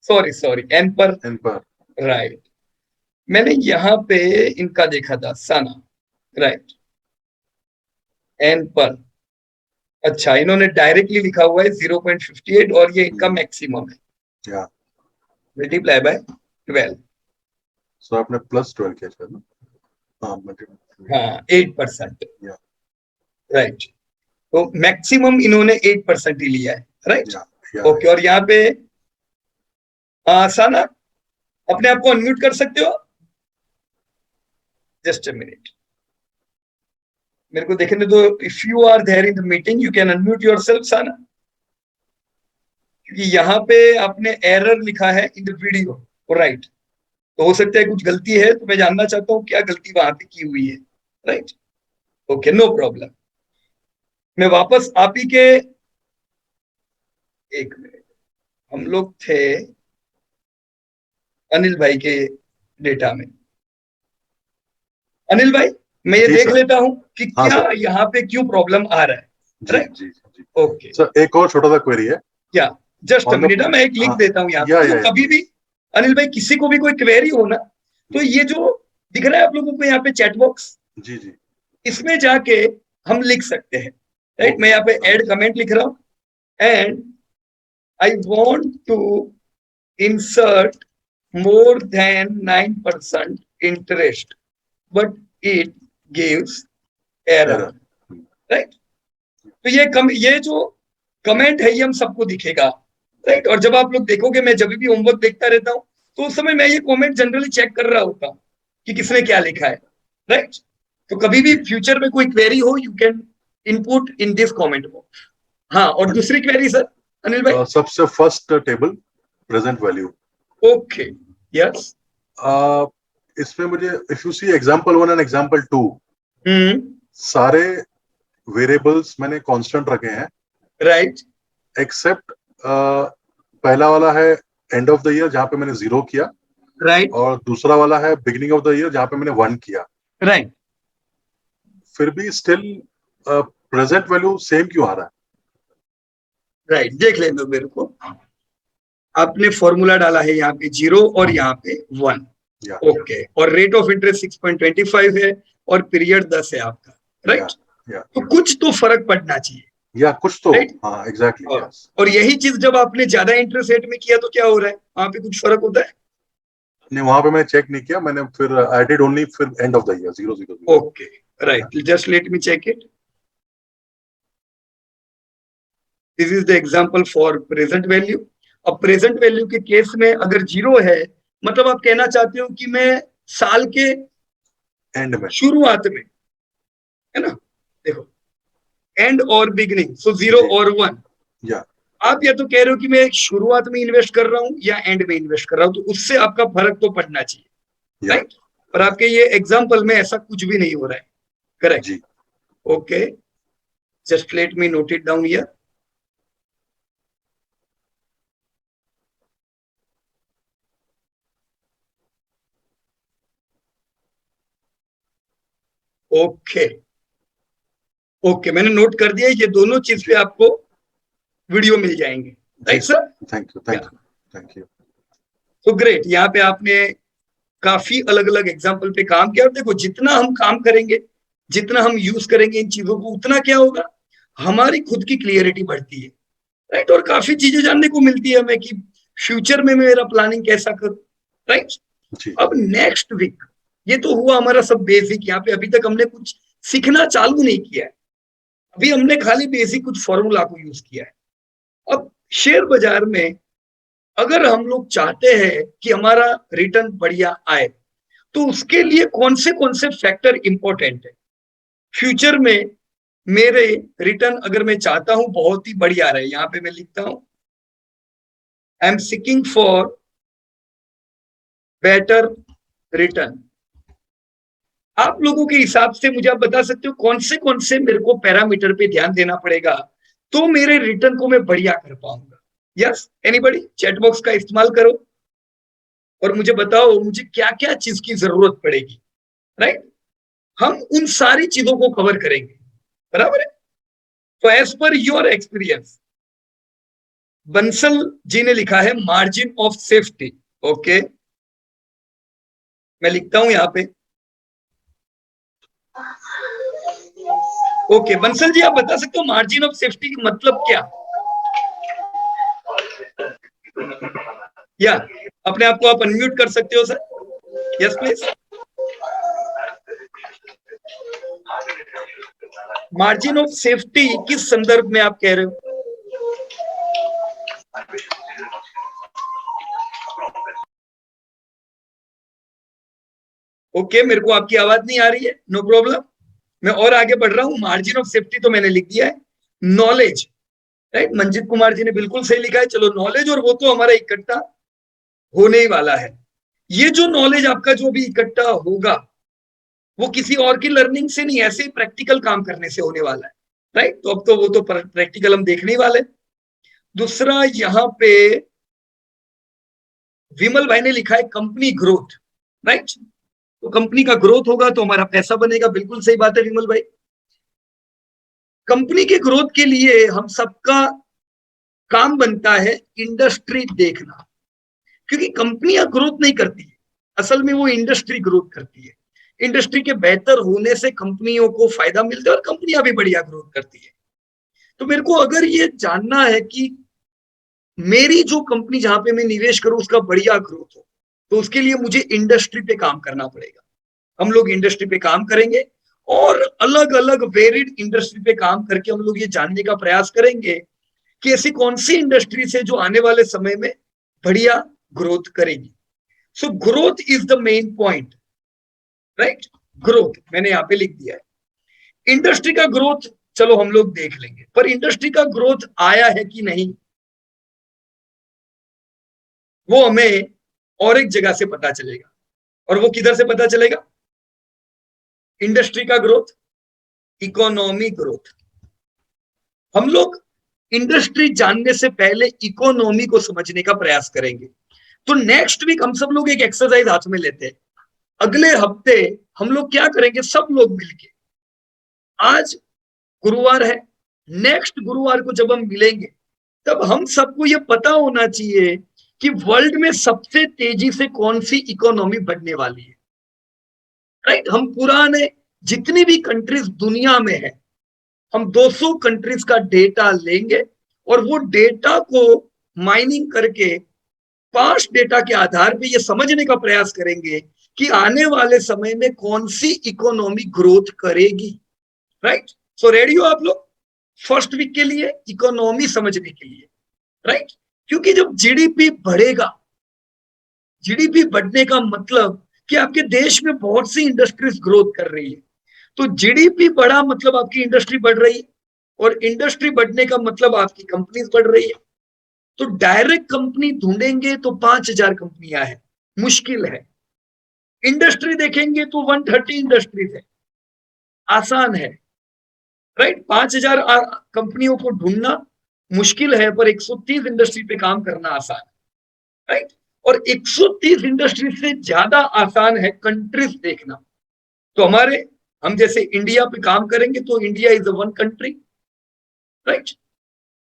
सॉरी एन पर, राइट। मैंने यहाँ पे इनका देखा था, साना, राइट, एन पर। अच्छा, इन्होंने डायरेक्टली लिखा हुआ है 0.58 और ये इनका मैक्सिमम है, मल्टीप्लाई बाय 12। सो आपने +12 किया शायद ना? हाँ, 8%, राइट, तो मैक्सिमम इन्होंने 8% ही लिया है, राइट। ओके, और यहाँ पे साना, अपने आप को अनम्यूट कर सकते हो, जस्ट अ मिनट, मेरे को देखने दो। If you are there in the meeting you can unmute yourself Sana, क्योंकि यहाँ पे आपने एरर लिखा है इन द वीडियो, राइट, तो हो सकता है कुछ गलती है, तो मैं जानना चाहता हूँ क्या गलती वहां पे की हुई है, राइट। Okay, no problem. मैं वापस आप ही के, एक मिनट, हम लोग थे अनिल भाई के डेटा में। अनिल भाई, मैं ये देख लेता हूँ कि क्या यहाँ पे क्यों प्रॉब्लम आ रहा है, राइट। जी जी। ओके सर, एक और छोटा सा क्वेरी है, क्या, जस्ट अ मिनट, मैं एक लिंक देता हूँ यहाँ पे। तो कभी भी अनिल भाई किसी को भी कोई क्वेरी हो ना, तो ये जो दिख रहा है आप लोगों को यहाँ पे चैट बॉक्स, जी जी इसमें जाके हम लिख सकते हैं, राइट। मैं यहाँ पे ऐड कमेंट लिख रहा हूँ, and I want to insert more than 9% interest, but it gives error, Error. right? तो ये जो कमेंट है ये हम सबको दिखेगा, राइट। और जब आप लोग देखोगे, मैं जब भी होमवर्क देखता रहता हूँ तो उस समय मैं ये कमेंट जनरली चेक कर रहा होता हूँ कि किसने क्या लिखा है, राइट। तो कभी भी फ्यूचर में कोई क्वेरी हो, you can input in this comment box. हाँ, और दूसरी क्वेरी सर अनिल भाई? सबसे first table present value. Okay, yes. इसमें मुझे if you see example 1 and example 2, सारे वेरिएबल्स मैंने कांस्टेंट रखे हैं, राइट, एक्सेप्ट पहला वाला है एंड ऑफ द ईयर जहां पे मैंने 0 किया, राइट, और दूसरा वाला है बिगिनिंग ऑफ द ईयर जहां पे मैंने 1 किया। राइट। फिर भी स्टिल प्रेजेंट वैल्यू सेम क्यों आ रहा है? राइट, देख लेने दो मेरे को। आपने फॉर्मूला डाला है यहाँ पे 0 और यहाँ पे 1, ओके। और रेट ऑफ इंटरेस्ट 6.25 है और पीरियड 10 है आपका, राइट। तो कुछ तो फर्क पड़ना चाहिए, या कुछ तो, right? हाँ एग्जैक्टली। और यही चीज जब आपने ज्यादा इंटरेस्ट रेट में किया तो क्या हो रहा है, वहां पे कुछ फर्क होता है? नहीं, वहां पे मैंने चेक नहीं किया, मैंने फिर आई डिड ओनली फिर end of the year 000। Okay, right, just let me check it. This is the example for present value. अब प्रेजेंट वैल्यू के केस में अगर 0 है, मतलब आप कहना चाहते हो कि मैं साल के एंड में, शुरुआत में, है ना, देखो एंड और बिगिनिंग, सो 0 और 1, या आप या तो कह रहे हो कि मैं शुरुआत में इन्वेस्ट कर रहा हूं या एंड में इन्वेस्ट कर रहा हूं, तो उससे आपका फर्क तो पड़ना चाहिए, राइट। पर आपके ये एग्जांपल में ऐसा कुछ भी नहीं हो रहा है, करेक्ट जी। Okay, just let me note it down here. Okay, okay, मैंने नोट कर दिया। ये दोनों चीज पे आपको वीडियो मिल जाएंगे, right sir? Thank you, thank you, thank you. तो ग्रेट, यहाँ पे आपने काफी अलग अलग एग्जाम्पल पे काम किया। और देखो, जितना हम काम करेंगे, जितना हम यूज करेंगे इन चीजों को, उतना क्या होगा, हमारी खुद की क्लियरिटी बढ़ती है, राइट। और काफी चीजें जानने को मिलती है हमें कि फ्यूचर में मैं मेरा प्लानिंग कैसा करूं, राइट। अब नेक्स्ट वीक, ये तो हुआ हमारा सब बेसिक। यहाँ पे अभी तक हमने कुछ सीखना चालू नहीं किया है, अभी हमने खाली बेसिक कुछ फॉर्मूला को यूज किया है। अब शेयर बाजार में अगर हम लोग चाहते हैं कि हमारा रिटर्न बढ़िया आए, तो उसके लिए कौन से फैक्टर इंपॉर्टेंट है? फ्यूचर में मेरे रिटर्न अगर मैं चाहता हूं बहुत ही बढ़िया रहे, यहां पे मैं लिखता हूं I am seeking for better return. आप लोगों के हिसाब से मुझे आप बता सकते हो कौन से मेरे को पैरामीटर पे ध्यान देना पड़ेगा तो मेरे रिटर्न को मैं बढ़िया कर पाऊंगा? Yes, anybody? चैट बॉक्स का इस्तेमाल करो और मुझे बताओ मुझे क्या क्या चीज की जरूरत पड़ेगी, राइट। हम उन सारी चीजों को कवर करेंगे, बराबर है। तो as per your experience, Bansal ji ने लिखा है मार्जिन ऑफ सेफ्टी, ओके, मैं लिखता हूं यहां पे। ओके, बंसल जी आप बता सकते हो मार्जिन ऑफ सेफ्टी का मतलब क्या? या अपने आप को आप अनम्यूट कर सकते हो sir? Yes please. Margin of safety किस संदर्भ में आप कह रहे हो? ओके, मेरे को आपकी आवाज नहीं आ रही है, नो प्रॉब्लम, मैं और आगे बढ़ रहा हूं। मार्जिन ऑफ सेफ्टी तो मैंने लिख दिया है। नॉलेज, राइट, मंजित कुमार जी ने बिल्कुल सही लिखा है। चलो नॉलेज, और वो तो हमारा इकट्ठा होने ही वाला है। ये जो नॉलेज आपका जो भी इकट्ठा होगा वो किसी और की लर्निंग से नहीं, ऐसे ही प्रैक्टिकल काम करने से होने वाला है, राइट। तो अब तो वो तो प्रैक्टिकल हम देखने ही वाले। दूसरा यहाँ पे विमल भाई ने लिखा है कंपनी ग्रोथ, राइट। तो कंपनी का ग्रोथ होगा तो हमारा पैसा बनेगा, बिल्कुल सही बात है विमल भाई। कंपनी के ग्रोथ के लिए हम सबका काम बनता है इंडस्ट्री देखना, क्योंकि कंपनियां ग्रोथ नहीं करती है, असल में वो इंडस्ट्री ग्रोथ करती है। इंडस्ट्री के बेहतर होने से कंपनियों को फायदा मिलता है और कंपनियां भी बढ़िया ग्रोथ करती है। तो मेरे को अगर ये जानना है कि मेरी जो कंपनी जहां पे मैं निवेश करूं उसका बढ़िया ग्रोथ हो, तो उसके लिए मुझे इंडस्ट्री पे काम करना पड़ेगा। हम लोग इंडस्ट्री पे काम करेंगे और अलग अलग वेरिड इंडस्ट्री पे काम करके हम लोग ये जानने का प्रयास करेंगे कि ऐसी कौन सी इंडस्ट्री से जो आने वाले समय में बढ़िया ग्रोथ करेगी। So growth is the main point, right. Growth मैंने यहां पे लिख दिया है। इंडस्ट्री का ग्रोथ चलो हम लोग देख लेंगे, पर इंडस्ट्री का ग्रोथ आया है कि नहीं वो हमें और एक जगह से पता चलेगा। और वो किधर से पता चलेगा? इंडस्ट्री का ग्रोथ, इकोनॉमी ग्रोथ। हम लोग इंडस्ट्री जानने से पहले इकोनॉमी को समझने का प्रयास करेंगे। तो नेक्स्ट वीक हम सब लोग एक एक्सरसाइज हाथ में लेते हैं। अगले हफ्ते हम लोग क्या करेंगे, सब लोग मिलके, आज गुरुवार है, नेक्स्ट गुरुवार को जब हम मिलेंगे तब हम सबको ये पता होना चाहिए कि वर्ल्ड में सबसे तेजी से कौन सी इकोनॉमी बढ़ने वाली है, राइट। हम पुराने जितनी भी कंट्रीज दुनिया में है, हम 200 कंट्रीज का डेटा लेंगे और वो डेटा को माइनिंग करके पास्ट डेटा के आधार पे ये समझने का प्रयास करेंगे कि आने वाले समय में कौन सी इकोनॉमी ग्रोथ करेगी, राइट। सो रेडी हो आप लोग फर्स्ट वीक के लिए इकोनॉमी समझने के लिए, राइट। क्योंकि जब जीडीपी बढ़ेगा, जीडीपी बढ़ने का मतलब कि आपके देश में बहुत सी इंडस्ट्रीज ग्रोथ कर रही है। तो जीडीपी बढ़ा मतलब आपकी इंडस्ट्री बढ़ रही है, और इंडस्ट्री बढ़ने का मतलब आपकी कंपनीज बढ़ रही है। तो डायरेक्ट कंपनी ढूंढेंगे तो 5000 कंपनियां हैं, मुश्किल है। इंडस्ट्री देखेंगे तो 130 इंडस्ट्रीज है, आसान है, राइट। 5000 कंपनियों को ढूंढना मुश्किल है, पर 130 इंडस्ट्री पे काम करना आसान है, राइट। और 130 इंडस्ट्री से ज्यादा आसान है कंट्रीज देखना। तो हम जैसे इंडिया पे काम करेंगे तो India is one country, right.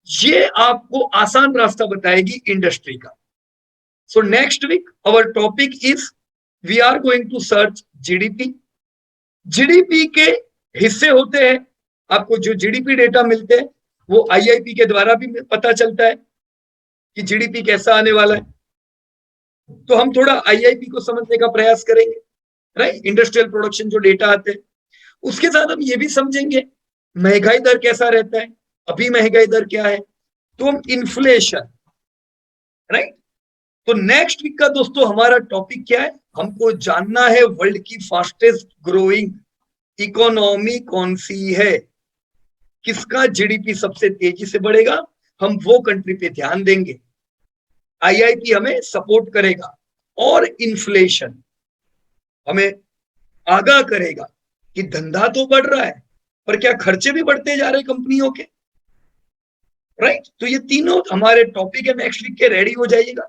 ये आपको आसान रास्ता बताएगी इंडस्ट्री का। So next week our topic is we are going to search GDP. GDP के हिस्से होते हैं, आपको जो जीडीपी डेटा मिलते हैं वो आईआईपी के द्वारा भी पता चलता है कि जीडीपी कैसा आने वाला है। तो हम थोड़ा आईआईपी को समझने का प्रयास करेंगे, राइट। इंडस्ट्रियल प्रोडक्शन जो डेटा आते हैं, उसके साथ हम ये भी समझेंगे महंगाई दर कैसा रहता है, अभी महंगाई दर क्या है, तो हम इन्फ्लेशन, राइट। तो नेक्स्ट वीक का दोस्तों हमारा टॉपिक क्या है, हमको जानना है वर्ल्ड की फास्टेस्ट ग्रोइंग इकोनॉमी कौन सी है, किसका जीडीपी सबसे तेजी से बढ़ेगा, हम वो कंट्री पे ध्यान देंगे। आईआईपी हमें सपोर्ट करेगा और इन्फ्लेशन हमें आगाह करेगा कि धंधा तो बढ़ रहा है पर क्या खर्चे भी बढ़ते जा रहे कंपनियों के, राइट। तो ये तीनों हमारे टॉपिक है, नेक्स्ट वीक के रेडी हो जाइएगा।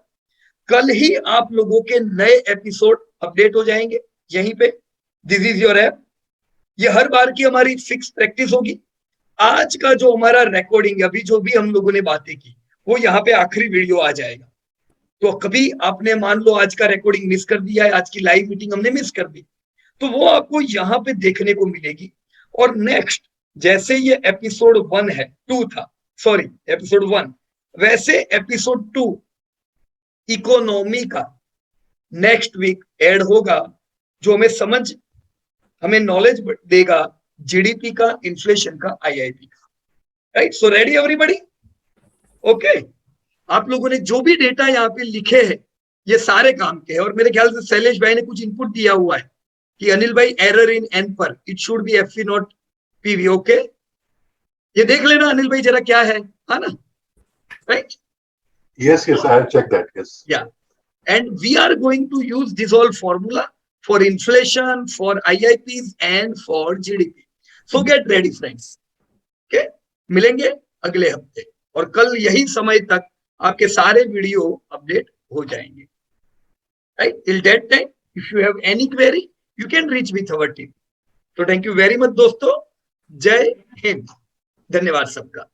कल ही आप लोगों के नए एपिसोड अपडेट हो जाएंगे यहीं पे, दिस इज योर ऐप। ये हर बार की हमारी फिक्स प्रैक्टिस होगी। आज का जो हमारा रिकॉर्डिंग, अभी जो भी हम लोगों ने बातें की, वो यहाँ पे आखिरी वीडियो आ जाएगा। तो कभी आपने मान लो आज का रिकॉर्डिंग मिस कर दिया है, आज की लाइव मीटिंग हमने मिस कर दी, तो वो आपको यहाँ पे देखने को मिलेगी। और नेक्स्ट जैसे ये एपिसोड 1 है, 2 था, सॉरी एपिसोड 1, वैसे एपिसोड 2 इकोनॉमी का नेक्स्ट वीक ऐड होगा, जो हमें नॉलेज देगा जीडीपी का, इन्फ्लेशन का, आईआईपी का, right. So ready everybody, okay. आप लोगों ने जो भी डेटा यहाँ पे लिखे हैं ये सारे काम के हैं, और मेरे ख्याल से शैलेश भाई ने कुछ इनपुट दिया हुआ है कि अनिल भाई एरर इन एन पर it should be F not PV, okay. ये देख लेना अनिल भाई जरा क्या है ना, right. Yes, I have checked that. Yes. Yeah. And we are going to use this all formula for inflation, for IIPs and for GDP. So get ready friends. Okay? मिलेंगे अगले हफ्ते, और कल यही समय तक आपके सारे वीडियो अपडेट हो जाएंगे, right? Till that time, if you have any query, you can reach with our team. So thank you very much दोस्तों, जय हिंद, धन्यवाद सबका।